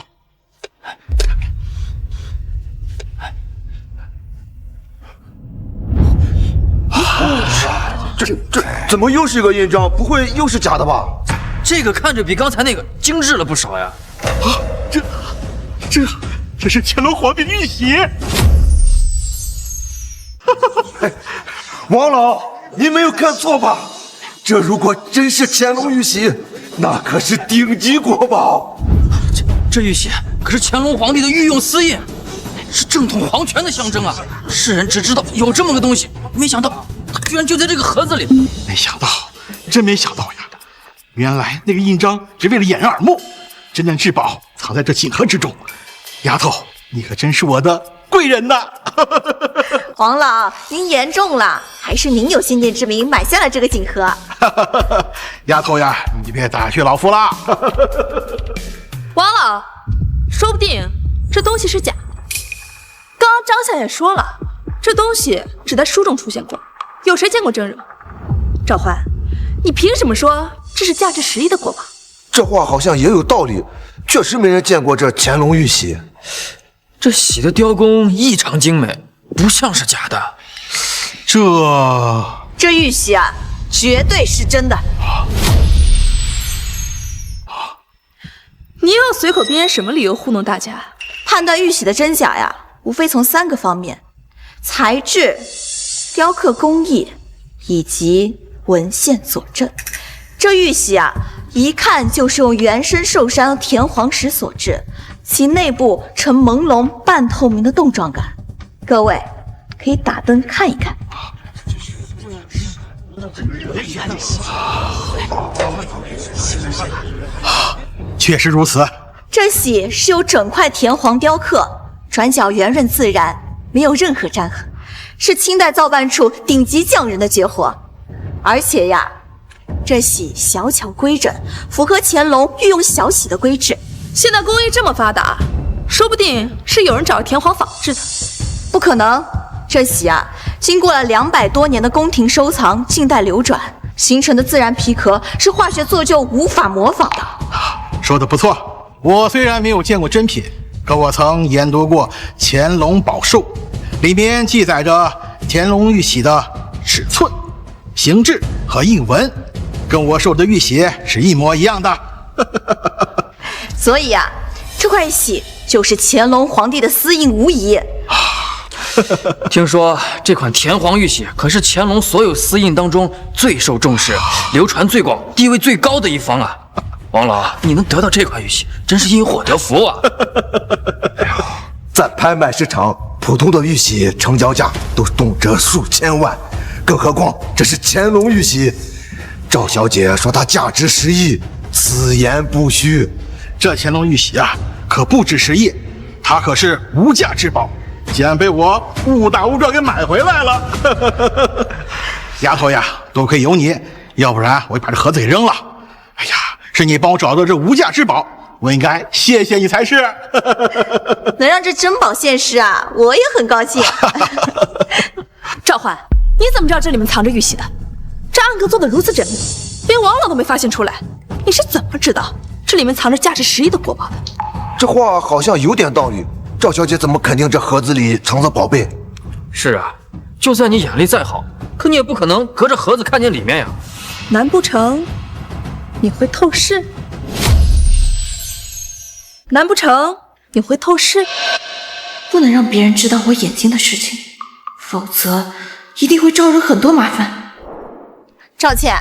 这怎么又是一个印章？不会又是假的吧？
这个看着比刚才那个精致了不少呀！
啊，这是乾隆皇帝的玉玺！
王老，您没有看错吧？这如果真是乾隆玉玺，那可是顶级国宝。
这玉玺可是乾隆皇帝的御用私印，是正统皇权的象征啊！世人只知道有这么个东西，没想到它居然就在这个盒子里。
真没想到呀！原来那个印章只为了掩人耳目，真正至宝藏在这锦盒之中。丫头，你可真是我的贵人呐！
王老，您言重了，还是您有先见之明买下了这个锦盒。
丫头呀，你别打趣老夫啦！
王老，说不定这东西是假。刚刚张相也说了，这东西只在书中出现过，有谁见过真人？赵欢，你凭什么说这是价值10亿的国宝？
这话好像也有道理，确实没人见过这乾隆玉玺。
这玺的雕工异常精美，不像是假的。
这玉玺啊，绝对是真的。
你又要随口编什么理由糊弄大家？
判断玉玺的真假呀，无非从3个方面：材质、雕刻工艺以及文献佐证。这玉玺啊，一看就是用原生寿山田黄石所制，其内部呈朦胧半透明的冻状感。各位可以打灯看一看。
确实如此。
这玺是由整块田黄雕刻，转角圆润自然，没有任何粘痕，是清代造办处顶级匠人的绝活。而且呀，这玺小巧规整，符合乾隆御用小玺的规制。
现在工艺这么发达，说不定是有人找田黄仿制的。
不可能，这玺啊，经过了200多年的宫廷收藏、近代流转形成的自然皮壳，是化学做就无法模仿的。
说的不错。我虽然没有见过真品，可我曾研读过《乾隆宝授》，里面记载着乾隆玉玺的尺寸、形制和印纹，跟我受的玉玺是一模一样的。
所以啊，这块玺就是乾隆皇帝的私印无疑。
听说这款田黄玉玺可是乾隆所有私印当中最受重视、流传最广、地位最高的一方啊！王老，你能得到这款玉玺，真是因祸得福啊！
在拍卖市场，普通的玉玺成交价都动辄数千万，更何况这是乾隆玉玺。赵小姐说它价值10亿，此言不虚。
这乾隆玉玺啊，可不止10亿，它可是无价之宝，竟然被我误打误撞给买回来了。丫头呀，多亏有你，要不然我就把这盒子给扔了。哎呀，是你帮我找到这无价之宝，我应该谢谢你才是。
能让这珍宝现世啊，我也很高兴。
赵焕，你怎么知道这里面藏着玉玺的？这暗格做的如此缜密，连王老都没发现出来，你是怎么知道这里面藏着价值10亿的国宝的？
这话好像有点道理。赵小姐怎么肯定这盒子里藏着宝贝？
是啊，就算你眼力再好，可你也不可能隔着盒子看见里面呀。
难不成你会透视？难不成你会透视？
不能让别人知道我眼睛的事情，否则一定会招惹很多麻烦。
赵倩，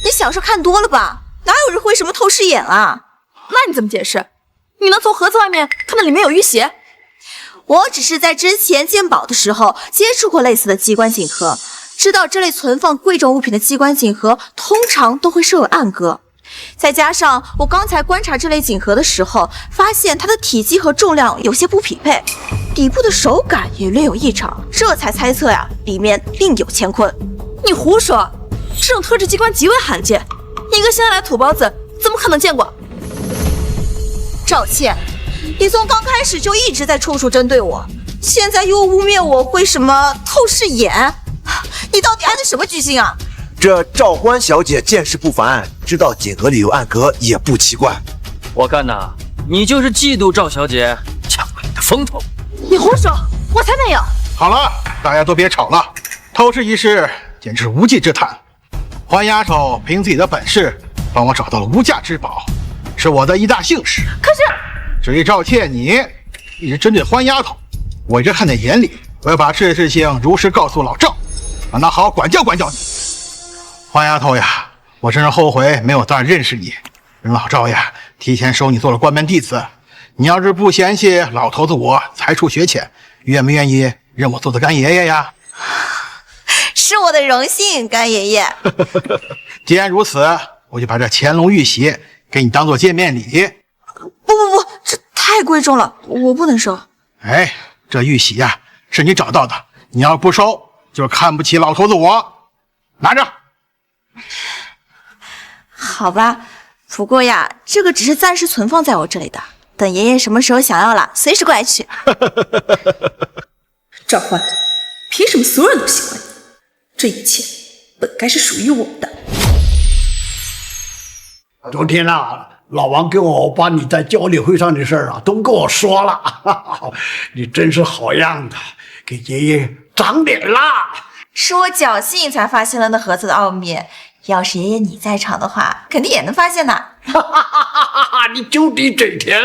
你小说看多了吧？哪有人会什么透视眼啊？
那你怎么解释？你能从盒子外面看到里面有玉玺？
我只是在之前鉴宝的时候接触过类似的机关锦盒，知道这类存放贵重物品的机关锦盒通常都会设有暗格。再加上我刚才观察这类锦盒的时候，发现它的体积和重量有些不匹配，底部的手感也略有异常，这才猜测呀，里面另有乾坤。
你胡说，这种特制机关极为罕见，你一个新来的土包子怎么可能见过？
赵倩，你从刚开始就一直在处处针对我，现在又污蔑我会什么透视眼，你到底安的什么居心啊？
这赵欢小姐见识不凡，知道锦盒里有暗格也不奇怪。
我看呐，你就是嫉妒赵小姐抢了你的风头。
你胡说，我才没有。
好了，大家都别吵了，偷视一事简直无稽之谈。欢丫头凭自己的本事帮我找到了无价之宝，是我的一大幸事。
可是，
至于赵倩你一直针对欢丫头，我一直看在眼里，我要把这事情如实告诉老赵，让他好好管教管教你。欢丫头呀，我真是后悔没有早点认识你，让老赵呀提前收你做了关门弟子。你要是不嫌弃老头子我才疏学浅，愿不愿意认我做的干爷爷呀？
是我的荣幸，干爷爷。
既然如此，我就把这乾隆玉玺给你当做见面礼。
不，这太贵重了，我不能收。
哎，这玉玺呀，是你找到的，你要不收，就是看不起老头子我。拿着。
好吧，不过呀，这个只是暂时存放在我这里的，等爷爷什么时候想要了，随时过来取。
赵欢，凭什么所有人都喜欢你？这一切本该是属于我的。
昨天啊，老王给我把你在交流会上的事儿啊都跟我说了，你真是好样的，给爷爷长脸啦！
是我侥幸才发现了那盒子的奥秘，要是爷爷你在场的话，肯定也能发现的。
你就地嘴甜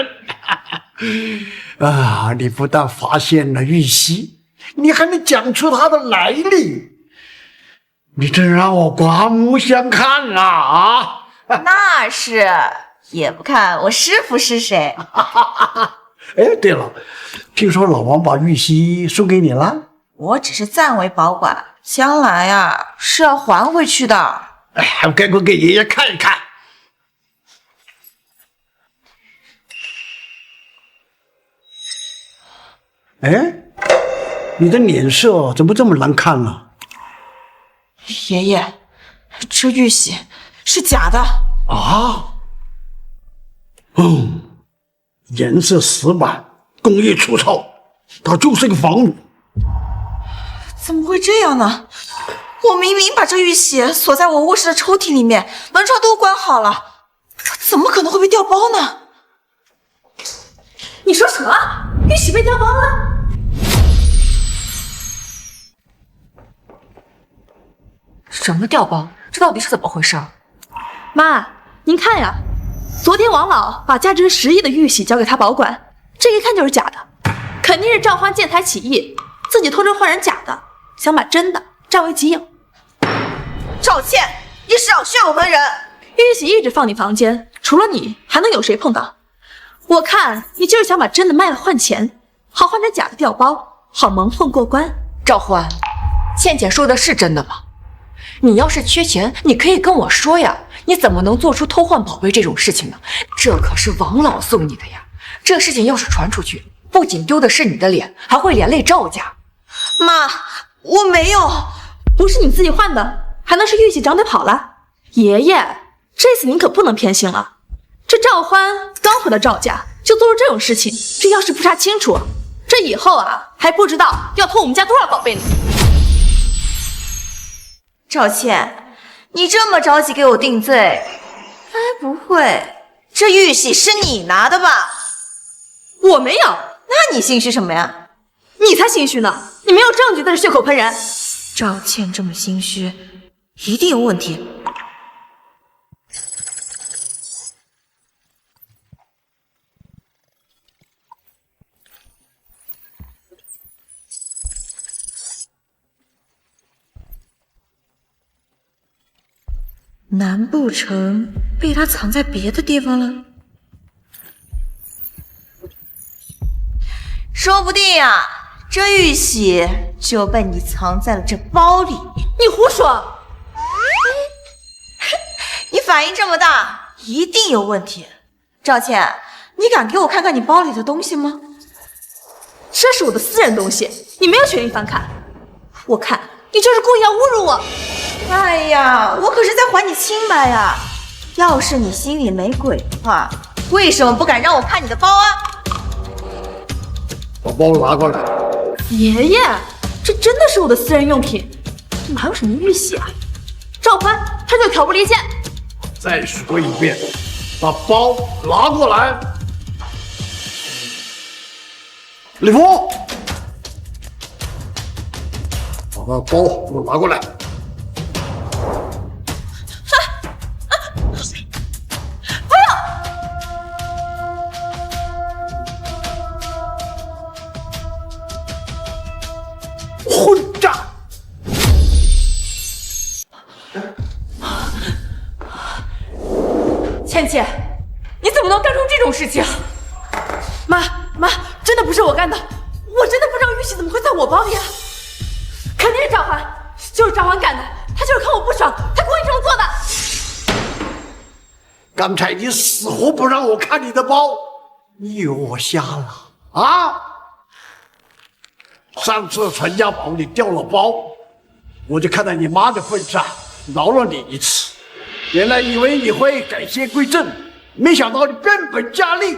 啊！你不但发现了玉玺，你还能讲出它的来历，你真让我刮目相看啊！
那是，也不看我师傅是谁。
哎，对了，听说老王把玉玺送给你了？
我只是暂为保管，将来啊是要还回去的。
哎，我赶快给爷爷看一看。哎，你的脸色怎么这么难看呢？
爷爷，这玉玺是假的
啊？颜色死板，工艺粗糙，它就是个仿物。
怎么会这样呢？我明明把这玉玺锁在我卧室的抽屉里面，门窗都关好了，怎么可能会被调包呢？
你说什么？玉玺被调包了？
什么调包？这到底是怎么回事？
妈，您看呀，昨天王老把价值10亿的玉玺交给他保管，这一看就是假的，肯定是赵欢见财起意，自己偷着换人假的，想把真的占为己有。
赵倩，你少血口喷人！
玉玺一直放你房间，除了你还能有谁碰到？我看你就是想把真的卖了换钱，好换成假的调包，好蒙混过关。
赵欢，倩倩说的是真的吗？你要是缺钱，你可以跟我说呀，你怎么能做出偷换宝贝这种事情呢？这可是王老送你的呀，这事情要是传出去，不仅丢的是你的脸，还会连累赵家。
妈，我没有，
不是你自己换的，还能是玉玺长腿跑了？爷爷，这次您可不能偏心了。这赵欢刚回到赵家就做出这种事情，这要是不查清楚，这以后啊还不知道要偷我们家多少宝贝呢。
赵倩，你这么着急给我定罪，该不会这玉玺是你拿的吧？
我没有。
那你心虚什么呀？
你才心虚呢！你没有证据，但是血口喷人。
赵倩这么心虚，一定有问题。难不成被他藏在别的地方了？说不定啊，这玉玺就被你藏在了这包里。
你胡说！
你反应这么大，一定有问题。赵倩，你敢给我看看你包里的东西吗？
这是我的私人东西，你没有权利翻看。我看你就是故意要侮辱我。
哎呀，我可是在还你清白呀！要是你心里没鬼的话，为什么不敢让我看你的包啊？
把包拿过来。
爷爷，这真的是我的私人用品，哪有什么玉玺啊？赵欢，他就挑拨离间。
再说一遍，把包拿过来。李福，把包给我拿过来。混账！
倩倩，你怎么能干出这种事情？
妈，真的不是我干的，我真的不知道玉玺怎么会在我包里啊！肯定是赵欢，就是赵欢干的，他就是看我不爽，他故意这么做的。
刚才你死活不让我看你的包，你以为我瞎了啊？上次传家宝你掉了包，我就看在你妈的份上饶了你一次。原来以为你会改邪归正，没想到你变本加厉，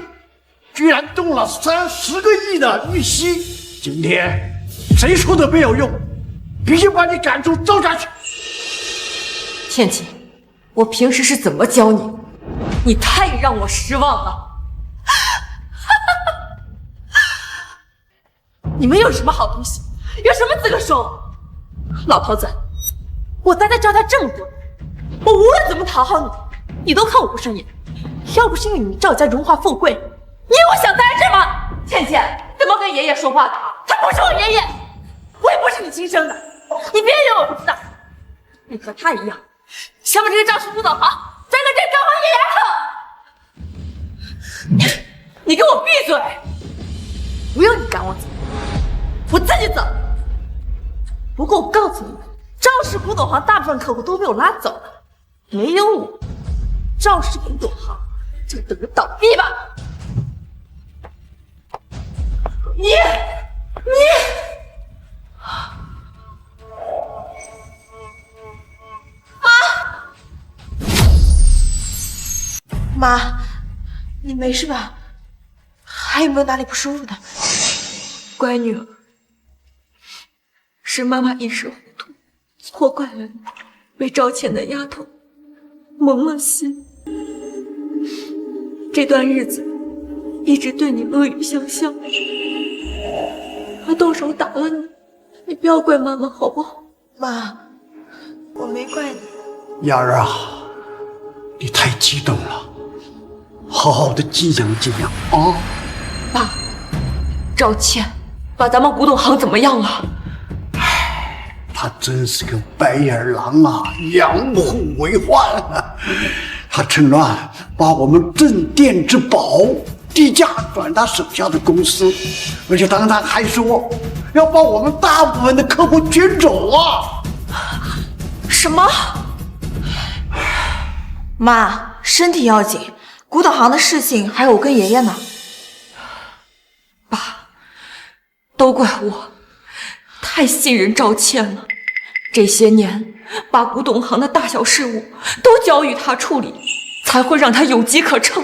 居然动了30个亿的玉玺。今天谁说的没有用，必须把你赶出赵家去。
倩倩，我平时是怎么教你？你太让我失望了。
你们有什么好东西？有什么资格说我？老头子，我待在赵家这么多年，我无论怎么讨好你，你都看我不顺眼。要不是因为你们赵家荣华富贵，你以为我想待在这吗？
倩倩，怎么跟爷爷说话的？
他不是我爷爷，我也不是你亲生的，你别以为我不知道。你和他一样，想把这个赵氏不走好，栽在这你给我闭嘴！不用你赶我走，我自己走。不过我告诉你们，赵氏古董行大部分客户都被我拉走了，没有我，赵氏古董行就等着倒闭吧。你，
妈，你没事吧？还有没有哪里不舒服的？
乖女儿，是妈妈一时糊涂，错怪了你，被赵倩的丫头蒙了心。这段日子一直对你恶语相向，她动手打了你，你不要怪妈妈好不好？
妈，我没怪你。
燕儿啊，你太激动了，好好的静养静养啊。
爸，赵倩把咱们古董行怎么样了？
他真是个白眼狼啊，养虎为患啊！他趁乱把我们镇店之宝低价转他手下的公司，而且当然还说要把我们大部分的客户卷走啊！
什么？妈，身体要紧，古董行的事情还有我跟爷爷呢。
爸，都怪我太信任赵倩了，这些年把古董行的大小事务都交予她处理，才会让她有机可乘。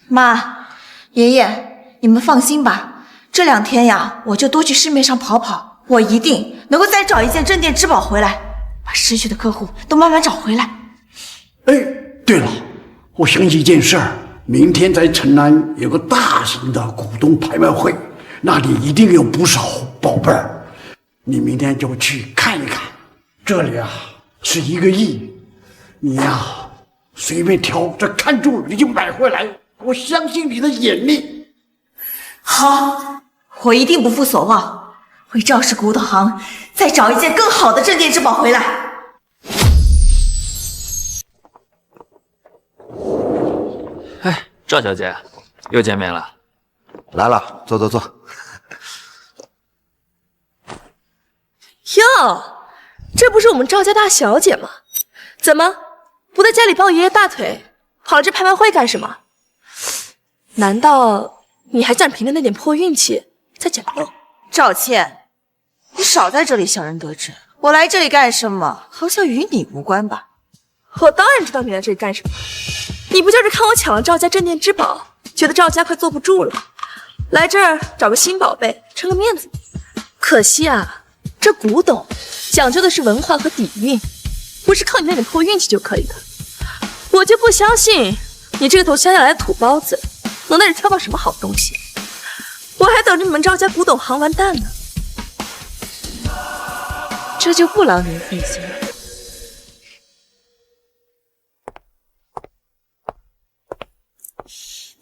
妈，爷爷，你们放心吧，这2天呀，我就多去市面上跑跑，我一定能够再找一件镇店之宝回来，把失去的客户都慢慢找回来。
哎，对了，我想起一件事儿，明天在城南有个大型的股东拍卖会，那里一定有不少宝贝儿，你明天就去看一看。这里啊是1个亿，你呀随便挑，这看中了你就买回来，我相信你的眼力。
好，我一定不负所望，为赵氏古董行再找一件更好的镇店之宝回来。
哎，赵小姐，又见面了。
来了，坐坐坐。
哟，这不是我们赵家大小姐吗？怎么不在家里抱爷爷大腿，跑来这拍卖会干什么？难道你还想凭着那点破运气在捡漏？
赵倩，你少在这里小人得志。我来这里干什么，好像与你无关吧？
我当然知道你来这里干什么，你不就是看我抢了赵家镇店之宝，觉得赵家快坐不住了，来这儿找个新宝贝撑个面子？可惜啊，这古董讲究的是文化和底蕴，不是靠你那点破运气就可以的。我就不相信你这个从乡下来的土包子能在这挑到什么好东西，我还等着你们赵家古董行完蛋呢。这就不劳您费心了。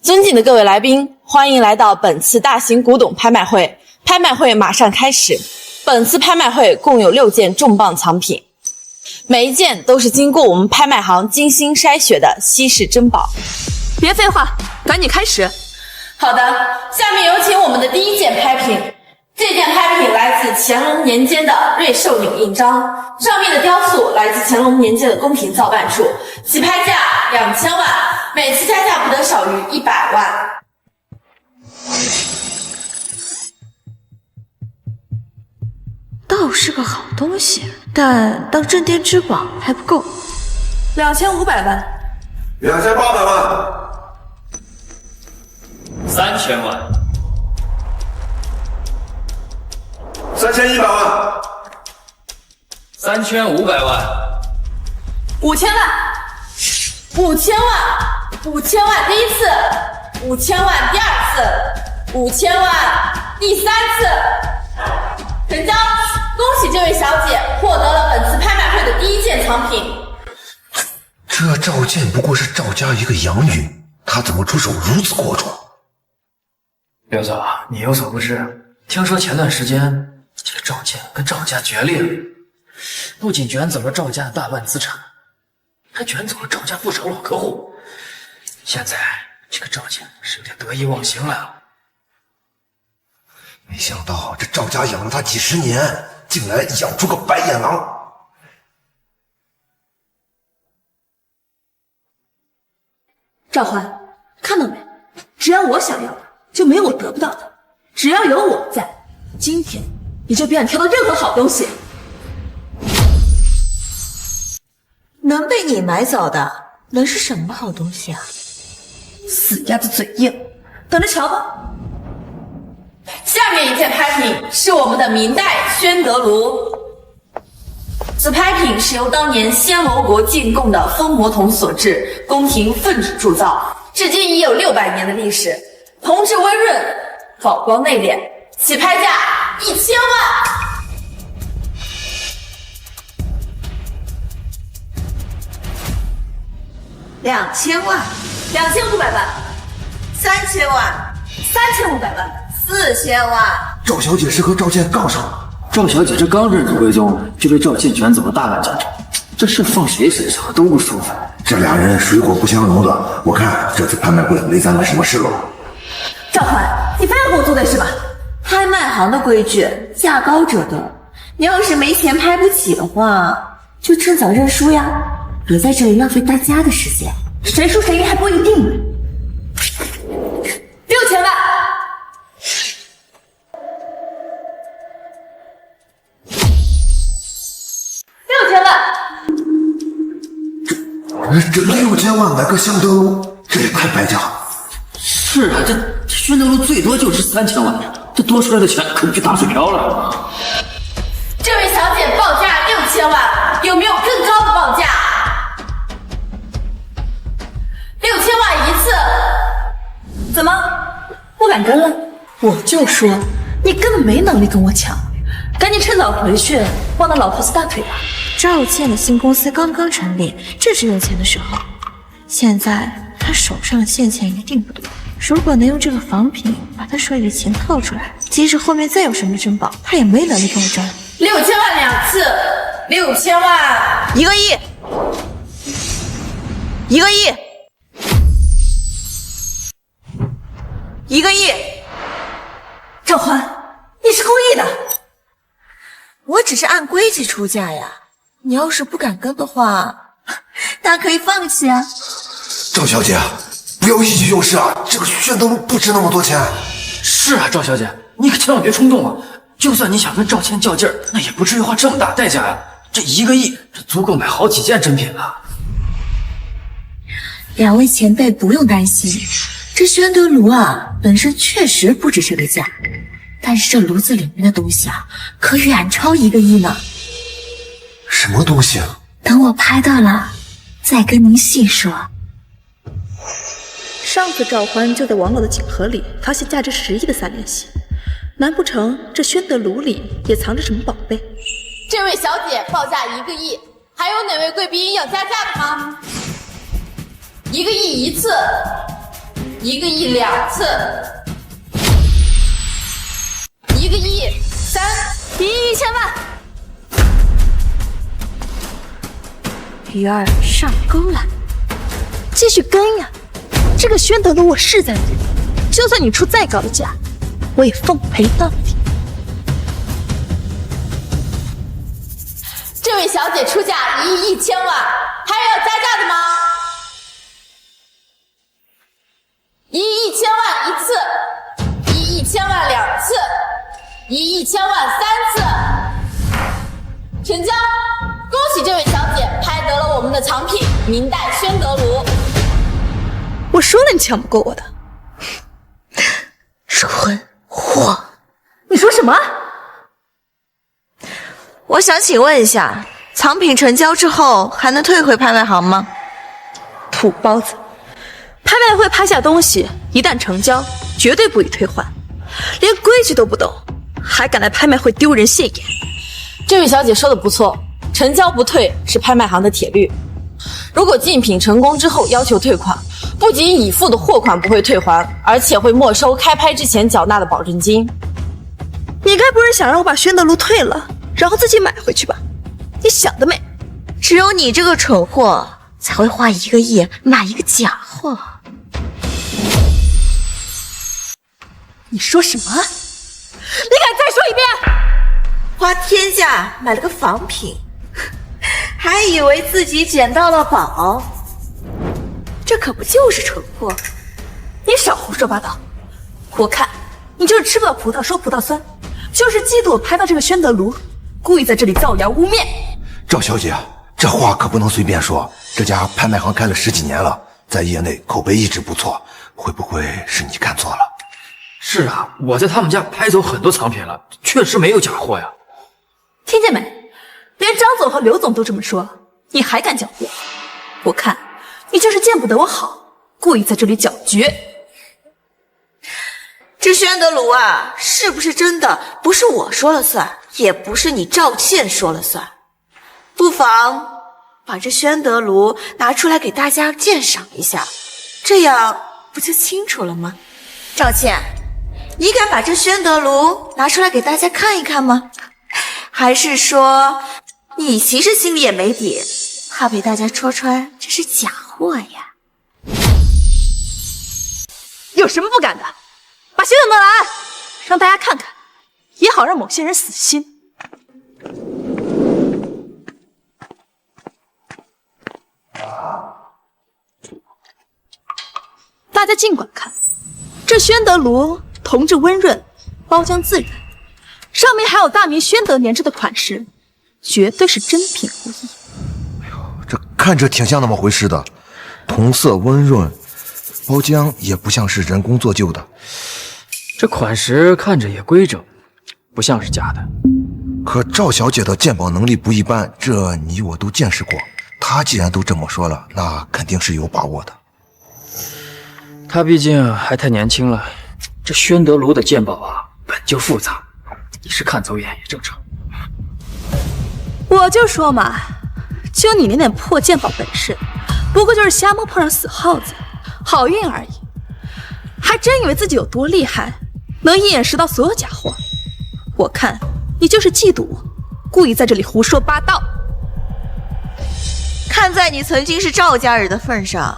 尊敬的各位来宾，欢迎来到本次大型古董拍卖会。拍卖会马上开始。本次拍卖会共有6件重磅藏品，每一件都是经过我们拍卖行精心筛选的稀世珍宝。
别废话，赶紧开始。
好的，下面有请我们的第1件拍品。这件拍品来自乾隆年间的瑞兽领印章，上面的雕塑来自乾隆年间的宫廷造办处，起拍价2000万，每次加价不得少于100万。
倒是个好东西，但当镇店之宝还不够。
2500万
，2800万
，3000万
，3100万
，3500万
，5000万，5000万，5000万第1次，5000万第2次，5000万第3次，成交！恭喜这位小姐获得了本次拍卖会的第1件藏品。
这赵健不过是赵家一个养女，他怎么出手如此阔绰？
刘总，你有所不知，听说前段时间这个赵健跟赵家决裂了，不仅卷走了赵家的大半资产，还卷走了赵家不少老客户，现在这个赵家是有点得意忘形了。
没想到这赵家养了他几十年，竟然养出个白眼狼。
赵欢，看到没？只要我想要的，就没有我得不到的。只要有我在，今天你就别想挑到任何好东西。
能被你买走的，能是什么好东西啊？
死鸭子嘴硬，等着瞧吧。
下面一件拍品是我们的明代宣德炉。此拍品是由当年暹罗国进贡的封魔铜所制，宫廷奉旨铸造，至今已有600年的历史。铜质温润，宝光内敛，起拍价1000万。
2000万
，2500万
，3000万
，3500万
，4000万。
赵小姐是和赵健杠上了。
赵小姐这刚认出归宗，就被赵健卷走了大半家产，这事放谁身上都不舒服。
这俩人水火不相容的，我看这次拍卖会没咱们什么事了。
赵欢，你非要跟我作对是吧？
拍卖行的规矩，价高者得。你要是没钱拍不起的话，就趁早认输呀，别在这里浪费大家的时间。
谁输谁赢还不一定呢。6000万。6000万。
这6000万买个香德炉，这也太败家了。
是啊，这宣德炉最多就值3000万，这多出来的钱可不就打水漂了。
这位小姐报价6000万，有没有更高的报价？6000万一次。
怎么不敢跟了？我就说你根本没能力跟我抢，赶紧趁早回去抱那老头子大腿吧。
赵倩的新公司刚刚成立，正是用钱的时候。现在他手上的现钱一定不多，如果能用这个仿品把他手里的钱套出来，即使后面再有什么珍宝，他也没能力跟我争。
6000万2次，6000万
1个亿，1个亿，1个亿。
赵欢，你是故意的。
我只是按规矩出价呀，你要是不敢跟的话，大可以放弃啊。
赵小姐，不要意气用事啊！这个宣德炉不值那么多钱。
是啊，赵小姐，你可千万别冲动啊！就算你想跟赵倩较劲儿，那也不至于花这么大代价呀。这1个亿，这足够买好几件珍品了。
两位前辈不用担心，这宣德炉啊，本身确实不值这个价，但是这炉子里面的东西啊，可远超1个亿呢。
什么东西啊？
等我拍到了，再跟您细说。
上次赵欢就在王老的锦盒里发现价值10亿的3连息，难不成这宣德炉里也藏着什么宝贝？
这位小姐报价1个亿，还有哪位贵宾要加价的吗？1个亿1次，1个亿2次，1个亿3，1亿1000万。
鱼儿上钩了，
继续跟呀！这个宣德炉我是在理，就算你出再高的价，我也奉陪到底。
这位小姐出价1亿1000万，还有要加价的吗？1亿1000万1次，1亿1000万2次，1亿1000万3次，成交！恭喜这位小姐拍得了我们的藏品明代宣德炉。
我说了你抢不过我的，
蠢货！
你说什么？
我想请问一下，藏品成交之后还能退回拍卖行吗？
土包子！拍卖会拍下东西，一旦成交，绝对不予退还。连规矩都不懂，还敢来拍卖会丢人现眼？
这位小姐说的不错，成交不退是拍卖行的铁律。如果竞品成功之后要求退款，不仅已付的货款不会退还，而且会没收开拍之前缴纳的保证金。
你该不是想让我把宣德炉退了，然后自己买回去吧？你想得美！
只有你这个蠢货才会花1个亿买一个假货。
你说什么？你敢再说一遍？
花天价买了个仿品，还以为自己捡到了宝，这可不就是蠢货？
你少胡说八道！我看你就是吃不到葡萄说葡萄酸，就是嫉妒我拍到这个宣德炉，故意在这里造谣污蔑。
赵小姐，这话可不能随便说。这家拍卖行开了10几年了，在业内口碑一直不错，会不会是你看错了？
是啊，我在他们家拍走很多藏品了，确实没有假货呀。
听见没？连张总和刘总都这么说，你还敢搅和？我看你就是见不得我好，故意在这里搅局。
这宣德炉啊，是不是真的不是我说了算，也不是你赵倩说了算，不妨把这宣德炉拿出来给大家鉴赏一下，这样不就清楚了吗？赵倩，你敢把这宣德炉拿出来给大家看一看吗？还是说你其实心里也没底，怕被大家戳穿这是假货呀？
有什么不敢的？把宣德拿来，让大家看看，也好让某些人死心。大家尽管看，这宣德炉铜质温润，包浆自然，上面还有大明宣德年制的款式，绝对是真品无疑。
这看着挺像那么回事的，铜色温润，包浆也不像是人工做就的。
这款式看着也规整，不像是假的。
可赵小姐的鉴宝能力不一般，这你我都见识过。她既然都这么说了，那肯定是有把握的。
她毕竟还太年轻了，这宣德炉的鉴宝啊，本就复杂，一时看走眼也正常。
我就说嘛，就你那点破鉴宝本事，不过就是瞎摸碰上死耗子，好运而已。还真以为自己有多厉害，能一眼识到所有假货。我看你就是嫉妒我，故意在这里胡说八道。
看在你曾经是赵家人的份上，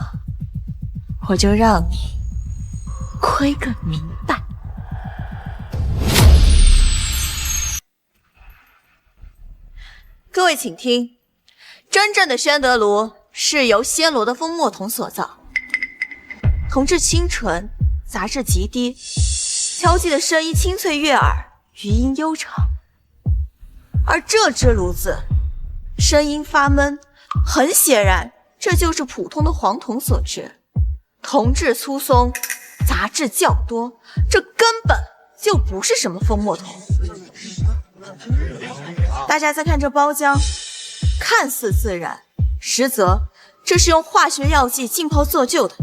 我就让你亏个明白。各位请听，真正的宣德炉是由暹罗的风墨铜所造，铜质清纯，杂质极低，敲击的声音清脆悦耳，余音悠长。而这只炉子声音发闷，很显然这就是普通的黄铜所制，铜质粗松，杂质较多，这根本就不是什么风墨铜。大家再看这包浆，看似自然，实则这是用化学药剂浸泡做就的，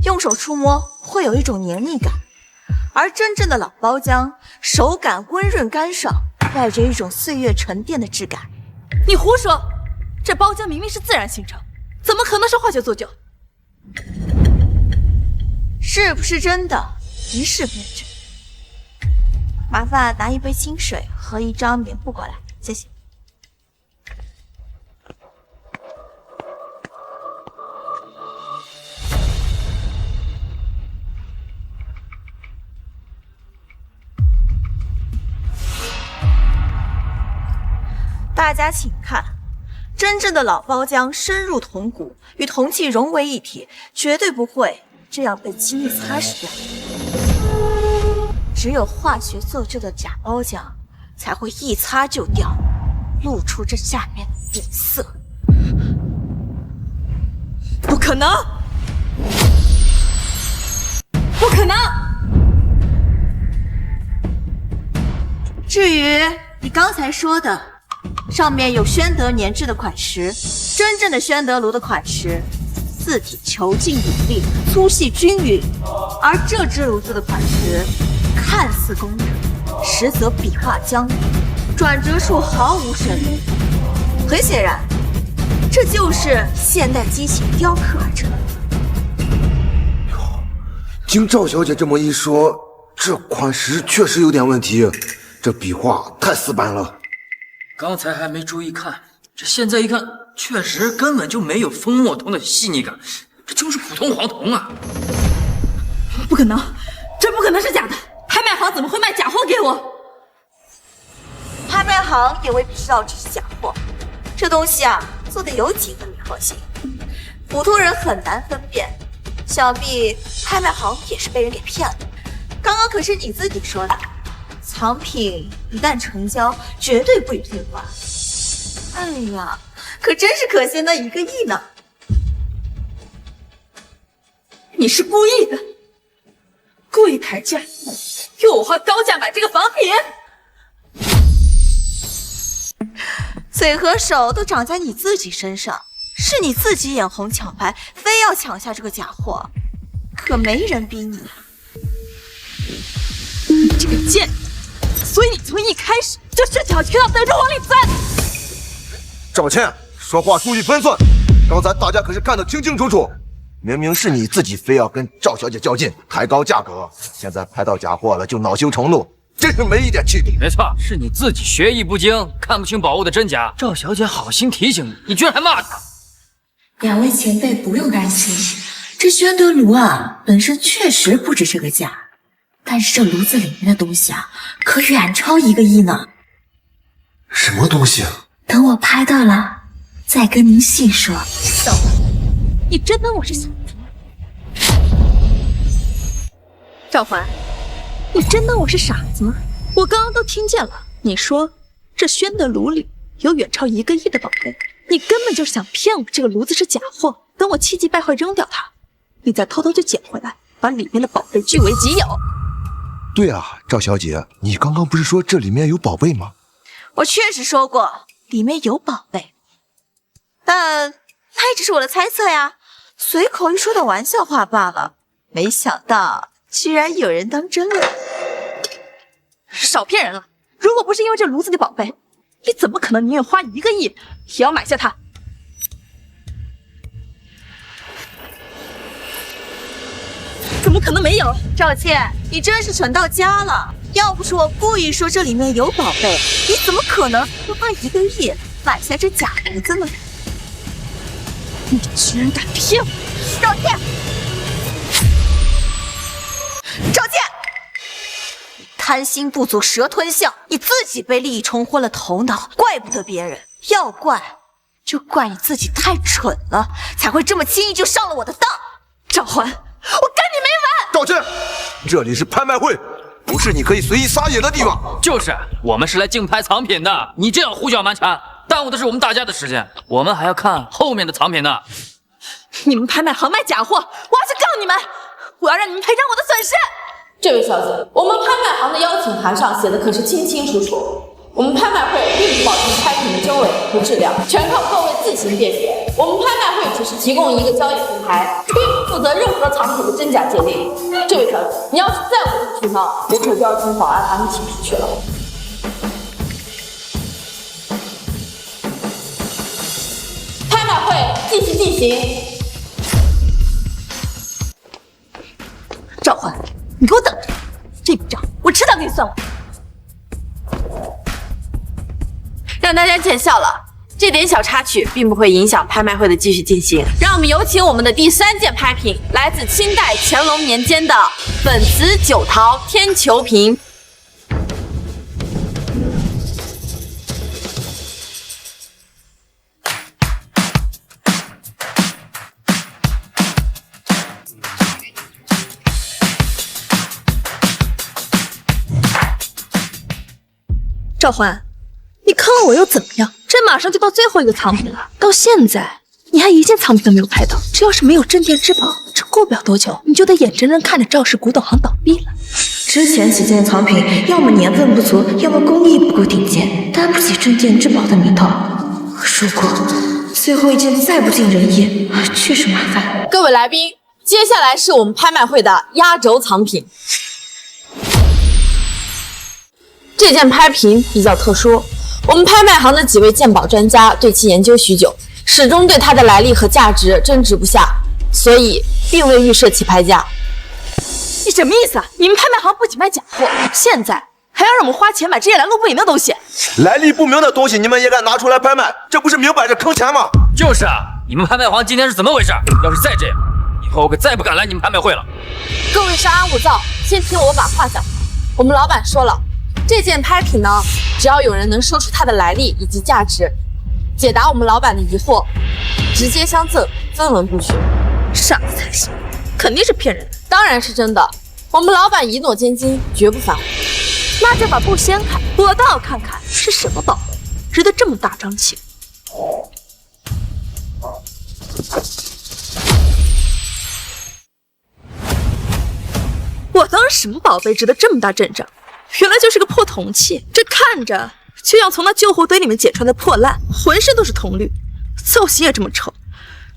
用手触摸会有一种黏腻感。而真正的老包浆，手感温润干爽，带着一种岁月沉淀的质感。
你胡说！这包浆明明是自然形成，怎么可能是化学做就？
是不是真的，一试便知。麻烦拿一杯清水和一张棉布过来，谢谢。大家请看，真正的老包浆深入铜骨，与铜器融为一体，绝对不会这样被轻易擦拭掉。只有化学做就的假包浆，才会一擦就掉，露出这下面的底色。
不可能！不可能！
至于你刚才说的，上面有宣德年制的款式，真正的宣德炉的款式，字体遒劲有力，粗细均匀，而这只炉子的款式看似工整，实则笔画僵硬，转折处毫无神韵。很显然，这就是现代机器雕刻而成。
经赵小姐这么一说，这款式确实有点问题，这笔画太死板了。
刚才还没注意看，这现在一看，确实根本就没有风墨铜的细腻感，这就是普通黄铜啊！
不可能，这不可能是假的，太行怎么会卖假货给我？
拍卖行也未必知道这是假货。这东西啊，做的有几分迷惑性，普通人很难分辨。想必拍卖行也是被人给骗了。刚刚可是你自己说的，藏品一旦成交，绝对不予退还。哎呀，可真是可惜那1个亿呢！
你是故意的，故意抬价，要我花高价买这个仿品。
嘴和手都长在你自己身上，是你自己眼红抢拍，非要抢下这个假货，可没人逼你。
你这个贱人，所以你从一开始就设计好全要等着王立三。
赵倩，说话注意分寸，刚才大家可是看得清清楚楚，明明是你自己非要跟赵小姐较劲，抬高价格，现在拍到假货了就恼羞成怒，真是没一点气度。
没错，是你自己学艺不精，看不清宝物的真假。赵小姐好心提醒你，你居然还骂她。
2位前辈不用担心，这宣德炉啊，本身确实不值这个价，但是这炉子里面的东西啊，可远超1个亿呢。
什么东西啊？
等我拍到了，再跟您细说。
小子，你真当我是小猪？赵环，你真当我是傻子吗？我刚刚都听见了，你说这宣德炉里有远超1个亿的宝贝，你根本就是想骗我这个炉子是假货，等我气急败坏扔掉它，你再偷偷就捡回来，把里面的宝贝据为己有。
对啊，赵小姐，你刚刚不是说这里面有宝贝吗？
我确实说过里面有宝贝，但那也只是我的猜测呀，随口一说的玩笑话罢了。没想到居然有人当真了。
少骗人了！如果不是因为这炉子里宝贝，你怎么可能宁愿花1个亿也要买下它？怎么可能没有？
赵倩，你真是蠢到家了！要不是我故意说这里面有宝贝，你怎么可能会花1个亿买下这假炉子呢？
你居然敢骗我！
赵倩，赵倩！贪心不足蛇吞象，你自己被利益冲昏了头脑，怪不得别人。要怪就怪你自己太蠢了，才会这么轻易就上了我的当。
赵环，我跟你没完！
赵倩，这里是拍卖会，不是你可以随意撒野的地方。
就是，我们是来竞拍藏品的，你这样胡搅蛮缠，耽误的是我们大家的时间，我们还要看后面的藏品呢。
你们拍卖行卖假货，我要去告你们！我要让你们赔偿我的损失！
这位小姐，我们拍卖行的邀请函上写的可是清清楚楚，我们拍卖会并不保证拍品的真伪和质量，全靠各位自行辨别。我们拍卖会只是提供一个交易平台，并不负责任何藏品的真假鉴定。这位小姐，你要是再无理取闹，我可就要请保安把你请出去了。拍卖会继续进行。
赵环，你给我等着，这笔账我迟早给你算完。
让大家见笑了，这点小插曲并不会影响拍卖会的继续进行。让我们有请我们的第3件拍品，来自清代乾隆年间的粉瓷酒陶天球瓶。
赵环，你看我又怎么样？这马上就到最后一个藏品了，到现在你还1件藏品都没有拍到。这要是没有镇店之宝，这过不了多久你就得眼睁睁看着赵氏古董行倒闭了。
之前几件藏品，要么年份不足，要么工艺不够顶尖，担不起镇店之宝的名头。如果最后一件再不尽人意，确实麻烦。
各位来宾，接下来是我们拍卖会的压轴藏品。这件拍品比较特殊，我们拍卖行的几位鉴宝专家对其研究许久，始终对它的来历和价值争执不下，所以并未预设其拍价。
你什么意思啊？你们拍卖行不仅卖假货，现在还要让我们花钱买这些来路不明的东西？
来历不明的东西你们也敢拿出来拍卖，这不是明摆着坑钱吗？
就是啊，你们拍卖行今天是怎么回事？要是再这样，以后我可再不敢来你们拍卖会了。
各位稍安勿躁，先听我把话讲。我们老板说了，这件拍品呢，只要有人能说出它的来历以及价值，解答我们老板的疑惑，直接相赠，分文不取。
傻子才信，肯定是骗人的。
当然是真的，我们老板一诺千金，绝不反悔。
那就把布掀开，我倒要看看是什么宝贝，值得这么大张旗。我当什么宝贝值得这么大阵仗？原来就是个破铜器，这看着就像从那救护堆里面捡出来的破烂，浑身都是铜绿，造型也这么丑，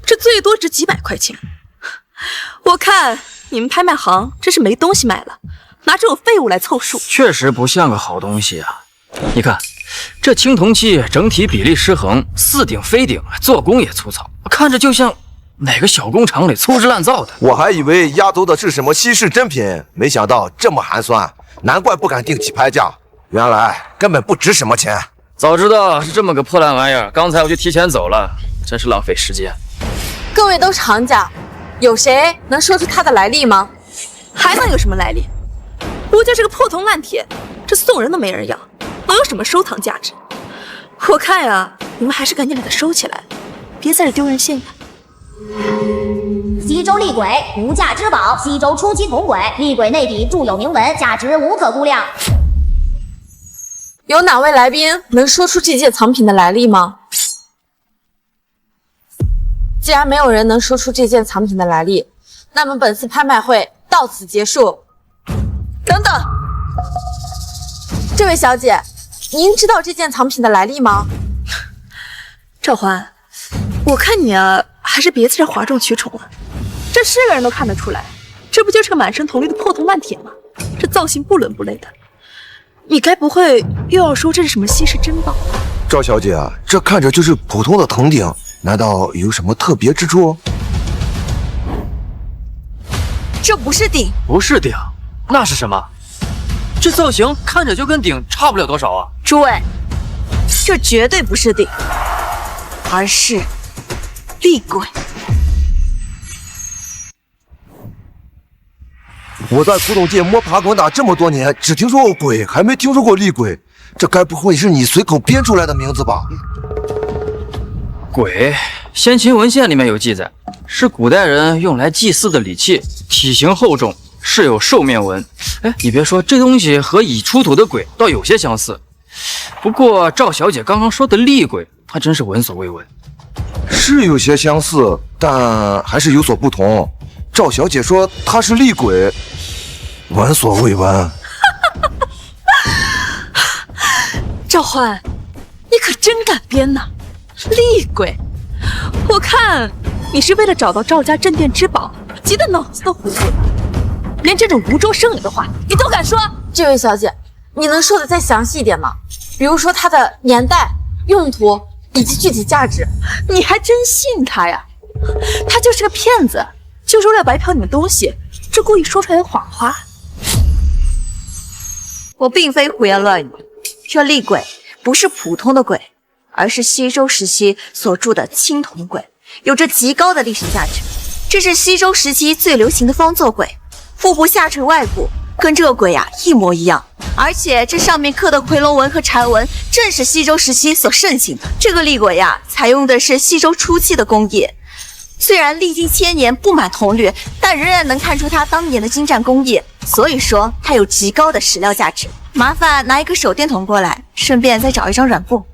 这最多值几百块钱。我看你们拍卖行真是没东西卖了，拿这种废物来凑数，
确实不像个好东西啊！你看，这青铜器整体比例失衡，似顶非顶，做工也粗糙，看着就像哪个小工厂里粗制滥造的。
我还以为压轴的是什么稀世珍品，没想到这么寒酸，难怪不敢定起拍价，原来根本不值什么钱。
早知道是这么个破烂玩意儿，刚才我就提前走了，真是浪费时间。
各位都是行家，有谁能说出它的来历吗？
还能有什么来历？不就是个破铜烂铁，这送人都没人要，能有什么收藏价值？我看呀，你们还是赶紧把它收起来，别在这丢人现眼。
西周厉鬼，无价之宝，西周初期铜簋，厉鬼内底铸有铭文，价值无可估量。
有哪位来宾能说出这件藏品的来历吗？既然没有人能说出这件藏品的来历，那么本次拍卖会到此结束。等等，这位小姐，您知道这件藏品的来历吗？
赵欢，我看你啊，还是别在这哗众取宠了。这是个人都看得出来，这不就是个满身铜绿的破铜烂铁吗？这造型不伦不类的。你该不会又要说这是什么稀世珍宝？
赵小姐，这看着就是普通的铜鼎，难道有什么特别之处？
这不是鼎，
不是鼎，那是什么？这造型看着就跟鼎差不了多少啊！
诸位，这绝对不是鼎，而是厉鬼。
我在古董界摸爬滚打这么多年，只听说过鬼，还没听说过厉鬼。这该不会是你随口编出来的名字吧？
鬼，先秦文献里面有记载，是古代人用来祭祀的礼器，体型厚重，饰有兽面纹。哎，你别说，这东西和已出土的鬼倒有些相似。不过赵小姐刚刚说的厉鬼，还真是闻所未闻。
是有些相似，但还是有所不同。赵小姐说她是厉鬼，闻所未闻。
赵欢，你可真敢编呐！厉鬼，我看你是为了找到赵家镇店之宝，急得脑子都糊涂了。连这种无中生有的话，你都敢说？
这位小姐，你能说的再详细一点吗？比如说它的年代、用途以及具体价值。
你还真信他呀？他就是个骗子，就是为了白嫖你们东西，这故意说出来的谎话。
我并非胡言乱语，这厉鬼不是普通的鬼，而是西周时期所铸的青铜簋，有着极高的历史价值。这是西周时期最流行的方座簋，腹部下垂外骨跟这个簋呀一模一样，而且这上面刻的夔龙纹和蝉纹正是西周时期所盛行的。这个厉簋呀，采用的是西周初期的工艺，虽然历经千年布满铜绿，但仍然能看出它当年的精湛工艺，所以说它有极高的史料价值。麻烦拿一个手电筒过来，顺便再找一张软布。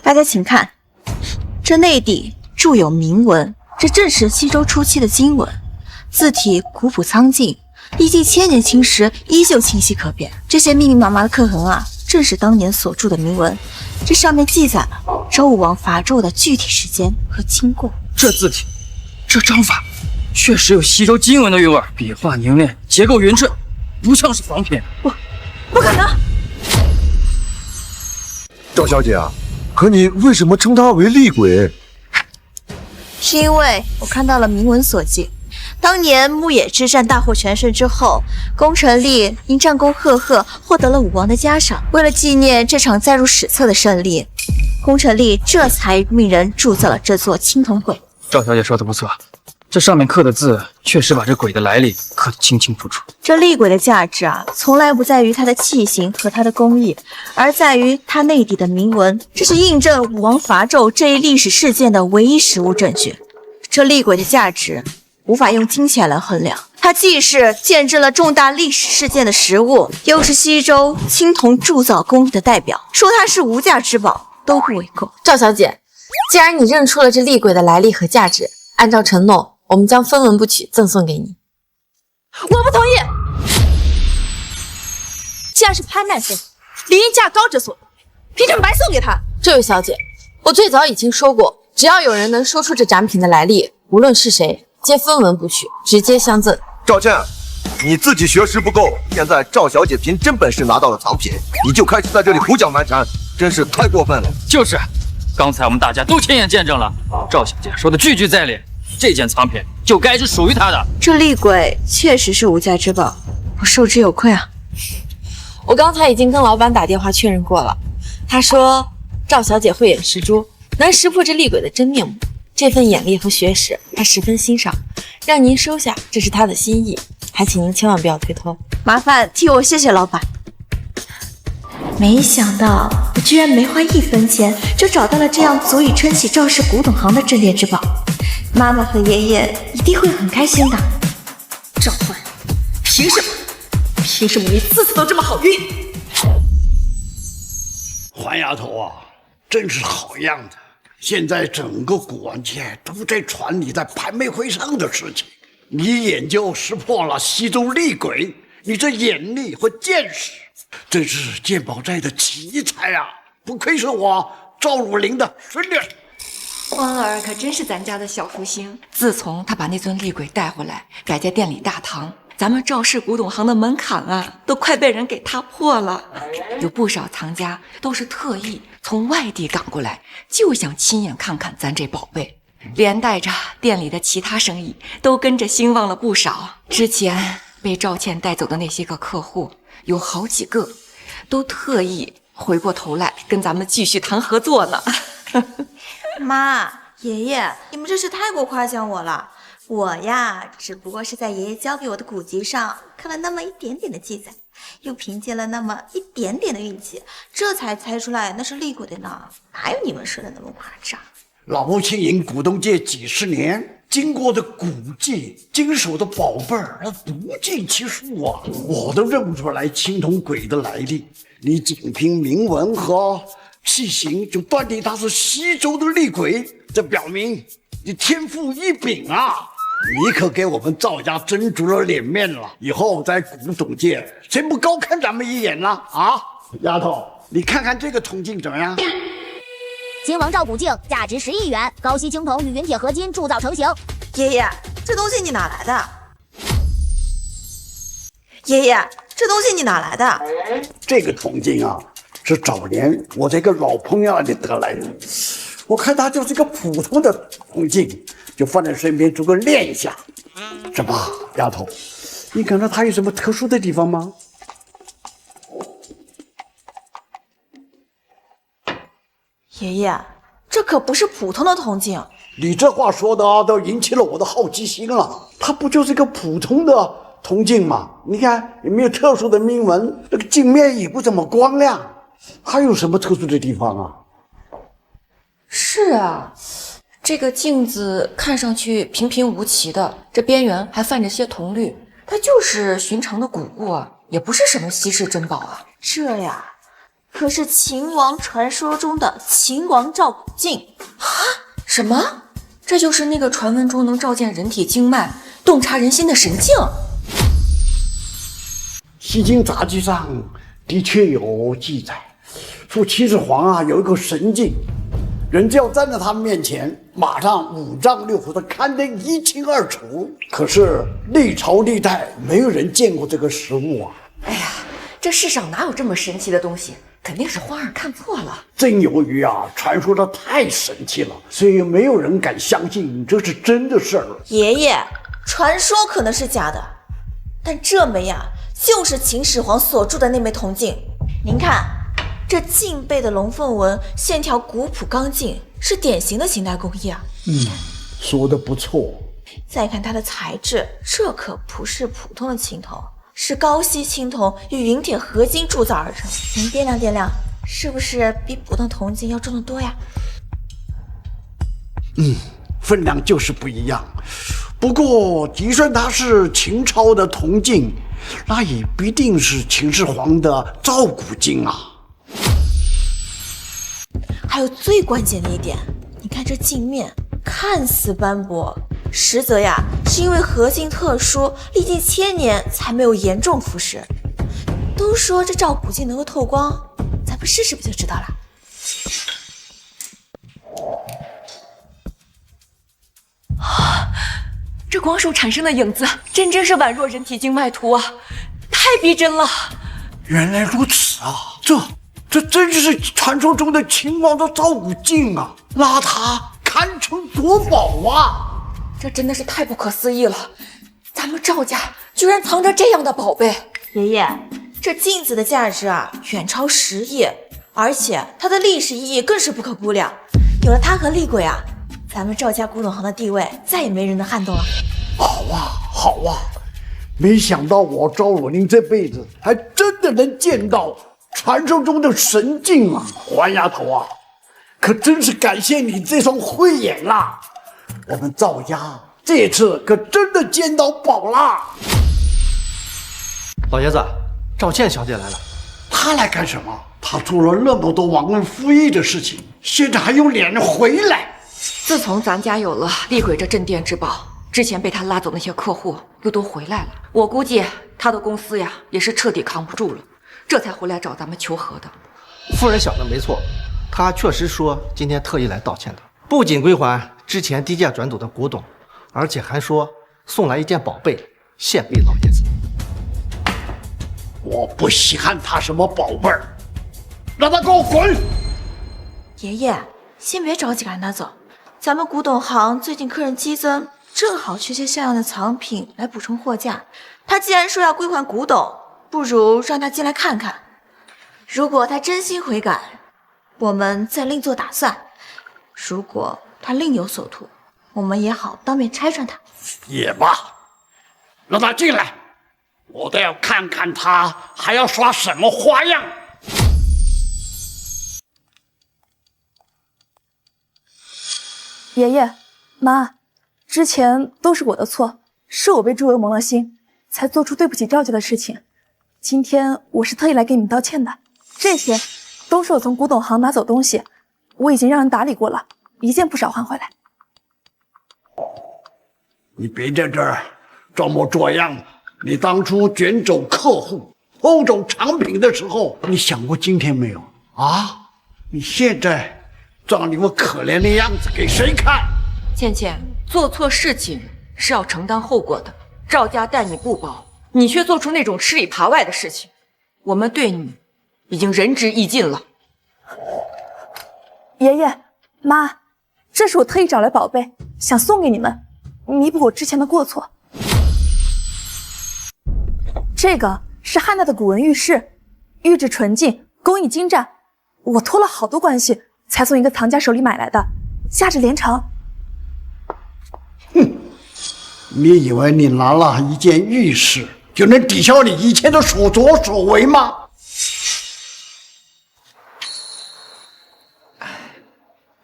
大家请看，这内底铸有铭文，这正是西周初期的经文，字体古朴苍劲，历经千年侵蚀，依旧清晰可辨。这些密密麻麻的刻痕啊，正是当年所铸的铭文。这上面记载了周武王伐纣的具体时间和经过。
这字体，这章法，确实有西周经文的韵味，笔画凝练，结构匀称，不像是仿品。
不可能！
赵小姐啊，可你为什么称它为厉鬼？
是因为我看到了铭文所记，当年牧野之战大获全胜之后，功臣力因战功赫赫，获得了武王的嘉赏。为了纪念这场载入史册的胜利，功臣力这才命人铸造了这座青铜簋。
赵小姐说的不错，这上面刻的字确实把这鬼的来历刻得清清楚楚。
这厉鬼的价值啊，从来不在于它的器型和它的工艺，而在于它内底的铭文。这是印证武王伐纣这一历史事件的唯一实物证据。这厉鬼的价值无法用金钱来衡量，它既是见证了重大历史事件的实物，又是西周青铜铸造工艺的代表。说它是无价之宝都不为过。
赵小姐，既然你认出了这厉鬼的来历和价值，按照承诺，我们将分文不取赠送给你。
我不同意！既然是拍卖会，理应价高者所得，凭什么白送给他？
这位小姐，我最早已经说过，只要有人能说出这展品的来历，无论是谁，皆分文不取，直接相赠。
赵倩，你自己学识不够，现在赵小姐凭真本事拿到了藏品，你就开始在这里胡搅蛮缠，真是太过分了。
就是，刚才我们大家都亲眼见证了，赵小姐说的句句在理，这件藏品就该是属于她的。
这厉鬼确实是无价之宝，我受之有愧啊。
我刚才已经跟老板打电话确认过了，他说赵小姐慧眼识珠，能识破这厉鬼的真面目。这份眼力和学识，他十分欣赏，让您收下，这是他的心意，还请您千万不要推脱。
麻烦替我谢谢老板。没想到我居然没花1分钱就找到了这样足以撑起赵氏古董行的镇店之宝，妈妈和爷爷一定会很开心的。
赵欢，凭什么？凭什么你次次都这么好运？
环丫头啊，真是好样的！现在整个古玩界都在传你在拍卖会上的事情，你研究识破了西周厉鬼，你这眼力和见识，真是鉴宝寨的奇才啊！不愧是我赵汝霖的孙女。
欢儿可真是咱家的小福星。自从他把那尊厉鬼带回来，摆在店里大堂，咱们赵氏古董行的门槛啊，都快被人给踏破了。有不少藏家都是特意从外地赶过来，就想亲眼看看咱这宝贝，连带着店里的其他生意都跟着兴旺了不少。之前被赵倩带走的那些个客户，有好几个都特意回过头来跟咱们继续谈合作呢。
妈，爷爷，你们这是太过夸奖我了。我呀，只不过是在爷爷交给我的古籍上看了那么一点点的记载，又凭借了那么一点点的运气，这才猜出来那是厉鬼的呢。哪有你们说的那么夸张？
老母亲营古董界几十年，经过的古迹、经手的宝贝儿，那不计其数啊，我都认不出来青铜簋的来历。你仅凭铭文和器型就断定它是西周的厉鬼，这表明你天赋异禀啊！你可给我们赵家争足了脸面了，以后在古董界谁不高看咱们一眼呢？啊，丫头，你看看这个铜镜怎么样？
秦王赵古镜价值10亿元，高稀青铜与云铁合金铸造成型。
爷爷，这东西你哪来的？爷爷，这东西你哪来的？
这个铜镜啊，是早年我这个老朋友那里得来的。我看它就是个普通的铜镜，就放在身边做个念想。怎么，丫头，你感到它有什么特殊的地方吗？
爷爷，这可不是普通的铜镜。
你这话说的都引起了我的好奇心了。它不就是个普通的铜镜吗？你看有没有特殊的铭文？这个镜面也不怎么光亮，还有什么特殊的地方啊？
是啊，这个镜子看上去平平无奇的，这边缘还泛着些铜绿，它就是寻常的古物啊，也不是什么稀世珍宝啊。
这呀，可是秦王传说中的秦王照古镜
啊！什么？这就是那个传闻中能照见人体经脉、洞察人心的神镜？
西京杂记上的确有记载，说秦始皇啊有一个神镜，人只要站在他面前，马上五脏六腑都看得一清二楚。可是历朝历代没有人见过这个实物啊！
哎呀，这世上哪有这么神奇的东西？肯定是花儿看错了。
正由于啊，传说的太神奇了，所以没有人敢相信这是真的事儿。
爷爷，传说可能是假的，但这枚呀，就是秦始皇所铸的那枚铜镜。您看，这镜背的龙凤纹线条古朴刚劲，是典型的秦代工艺啊。
说的不错。
再看它的材质，这可不是普通的青铜，是高稀青铜与陨铁合金铸造而成。您掂量掂量，是不是比普通铜镜要重得多呀？
分量就是不一样。不过，即算它是秦朝的铜镜，那也必定是秦始皇的造骨镜啊。
还有最关键的一点，你看这镜面看似斑驳，实则呀是因为合金特殊，历经1000年才没有严重腐蚀。都说这照骨镜能够透光，咱们试试不就知道了。
这光手产生的影子，真是宛若人体经脉图啊，太逼真了。
原来如此啊，这真是传说中的秦王的造骨镜啊，那它堪称国宝啊！
这真的是太不可思议了，咱们赵家居然藏着这样的宝贝。
爷爷，这镜子的价值啊，远超10亿，而且它的历史意义更是不可估量。有了它和厉鬼啊，咱们赵家古董行的地位再也没人能撼动了。
好啊，没想到我赵汝宁这辈子还真的能见到传说中的神镜啊！黄丫头啊，可真是感谢你这双慧眼啦！我们赵家这次可真的见到宝啦！
老爷子，赵倩小姐来了。
她来干什么？她做了那么多忘恩负义的事情，现在还有脸回来？
自从咱家有了厉鬼这镇店之宝，之前被他拉走那些客户又都回来了。我估计他的公司呀也是彻底扛不住了，这才回来找咱们求和的。
夫人想的没错，他确实说今天特意来道歉的，不仅归还之前低价转走的古董，而且还说送来一件宝贝献给老爷子。
我不稀罕他什么宝贝儿，让他给我滚！
爷爷，先别着急赶他走，咱们古董行最近客人激增，正好缺些像样的藏品来补充货架。他既然说要归还古董，不如让他进来看看。如果他真心悔改，我们再另做打算；如果他另有所图，我们也好当面拆穿他。
也罢，让他进来，我倒要看看他还要耍什么花样。
爷爷，妈，之前都是我的错，是我被朱由蒙了心，才做出对不起赵家的事情。今天我是特意来给你们道歉的，这些都是我从古董行拿走东西，我已经让人打理过了，一件不少还回来。
你别在这儿装模作样，你当初卷走客户、偷走藏品的时候，你想过今天没有啊？你现在装你我可怜的样子给谁看？
倩倩，做错事情是要承担后果的。赵家待你不薄，你却做出那种吃里扒外的事情，我们对你已经仁至义尽了。
爷爷，妈，这是我特意找来宝贝，想送给你们，弥补我之前的过错。这个是汉代的古文玉饰，玉质纯净，工艺精湛，我托了好多关系才从一个藏家手里买来的，价值连城。
哼，你以为你拿了一件玉饰就能抵消你以前的所作所为吗？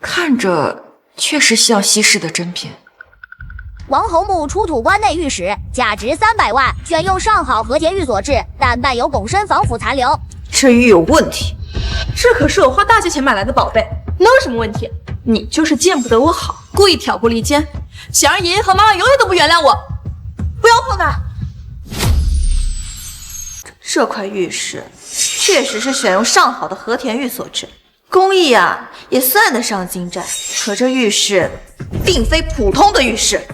看着确实像稀世的珍品。
王侯墓出土关内玉石，价值300万，选用上好和田玉所制，但伴有汞身防腐残留。
这玉有问题，
这可是我花大价钱买来的宝贝，能有什么问题？你就是见不得我好，故意挑拨离间，想让爷爷和妈妈永远都不原谅我。
不要碰它！这块玉石确实是选用上好的和田玉所制，工艺啊也算得上精湛。可这玉饰并非普通的玉饰，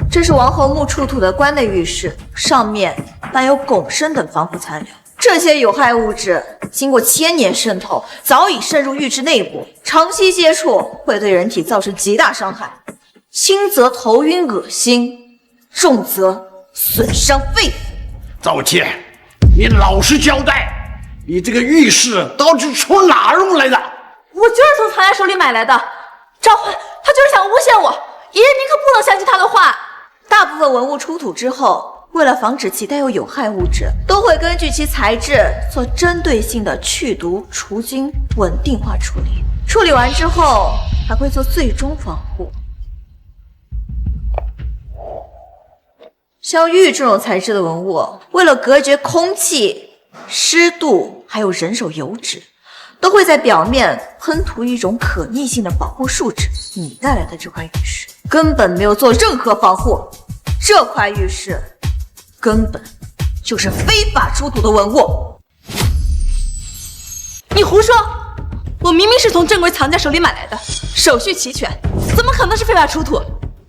这是王侯墓出土的关内玉饰，上面伴有汞砷等防腐残留。这些有害物质经过1000年渗透，早已渗入玉质内部，长期接触会对人体造成极大伤害，轻则头晕恶心，重则损伤肺腑。
赵倩，你老实交代，你这个玉饰到底从哪儿弄来的？
我就是从藏家手里买来的。赵欢，他就是想诬陷我。爷爷，您可不能相信他的话。
大部分文物出土之后，为了防止其带有有害物质，都会根据其材质做针对性的去毒、除菌、稳定化处理。处理完之后，还会做最终防护。像玉这种材质的文物，为了隔绝空气、湿度，还有人手油脂，都会在表面喷涂一种可逆性的保护树脂。你带来的这块玉石根本没有做任何防护，这块玉石根本就是非法出土的文物。
你胡说！我明明是从正规藏家手里买来的，手续齐全，怎么可能是非法出土？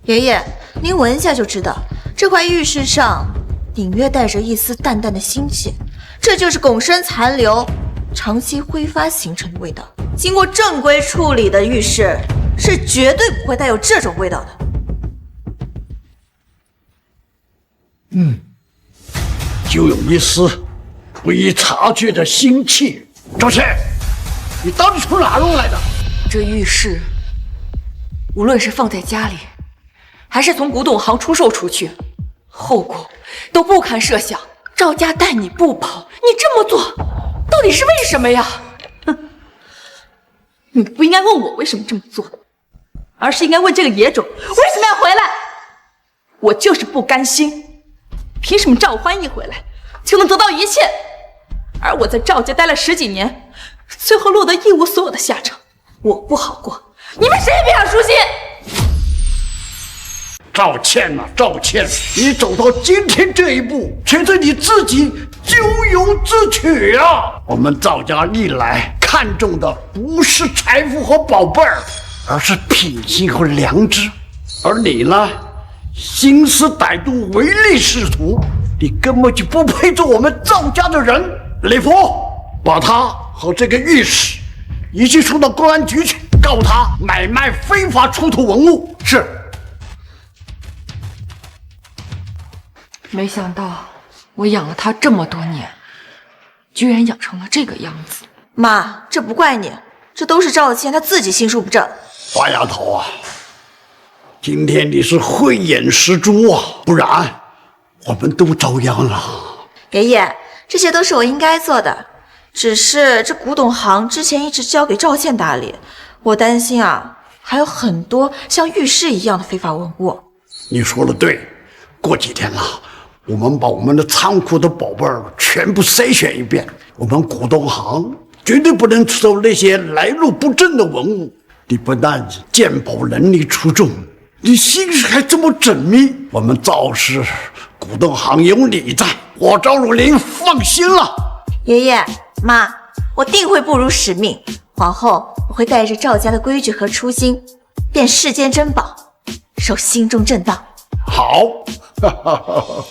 爷爷，您闻一下就知道，这块玉饰上隐约带着一丝淡淡的腥气，这就是汞砷残留长期挥发形成的味道。经过正规处理的玉饰是绝对不会带有这种味道的。
就有一丝不易察觉的腥气。赵倩，你到底从哪儿弄来的？
这玉饰，无论是放在家里，还是从古董行出售出去，后果都不堪设想。赵家待你不薄，你这么做，到底是为什么呀？
你不应该问我为什么这么做，而是应该问这个野种为什么要回来。我就是不甘心，凭什么赵欢一回来就能得到一切，而我在赵家待了10几年，最后落得一无所有的下场。我不好过，你们谁也别想舒心。
赵倩啊，赵倩，你走到今天这一步，全是你自己咎由自取啊！我们赵家历来看重的不是财富和宝贝儿，而是品行和良知。而你呢，心思歹毒，唯利是图，你根本就不配做我们赵家的人。李福，把他和这个御史一起送到公安局去，告他买卖非法出土文物。是。
没想到我养了他这么多年，居然养成了这个样子。
妈，这不怪你，这都是赵倩她自己心术不正。
花丫头啊，今天你是慧眼识珠啊，不然我们都遭殃了。
爷爷，这些都是我应该做的，只是这古董行之前一直交给赵倩打理，我担心啊，还有很多像玉饰一样的非法文物。
你说的对，过几天了，我们把我们的仓库的宝贝儿全部筛选一遍，我们古董行绝对不能收那些来路不正的文物。你不但鉴宝能力出众，你心思还这么缜密，我们赵氏古董行有你在，我赵汝霖放心了。
爷爷妈，我定会不辱使命，往后我会带着赵家的规矩和初心，辨世间珍宝，守心中正道。
好，哈哈哈哈。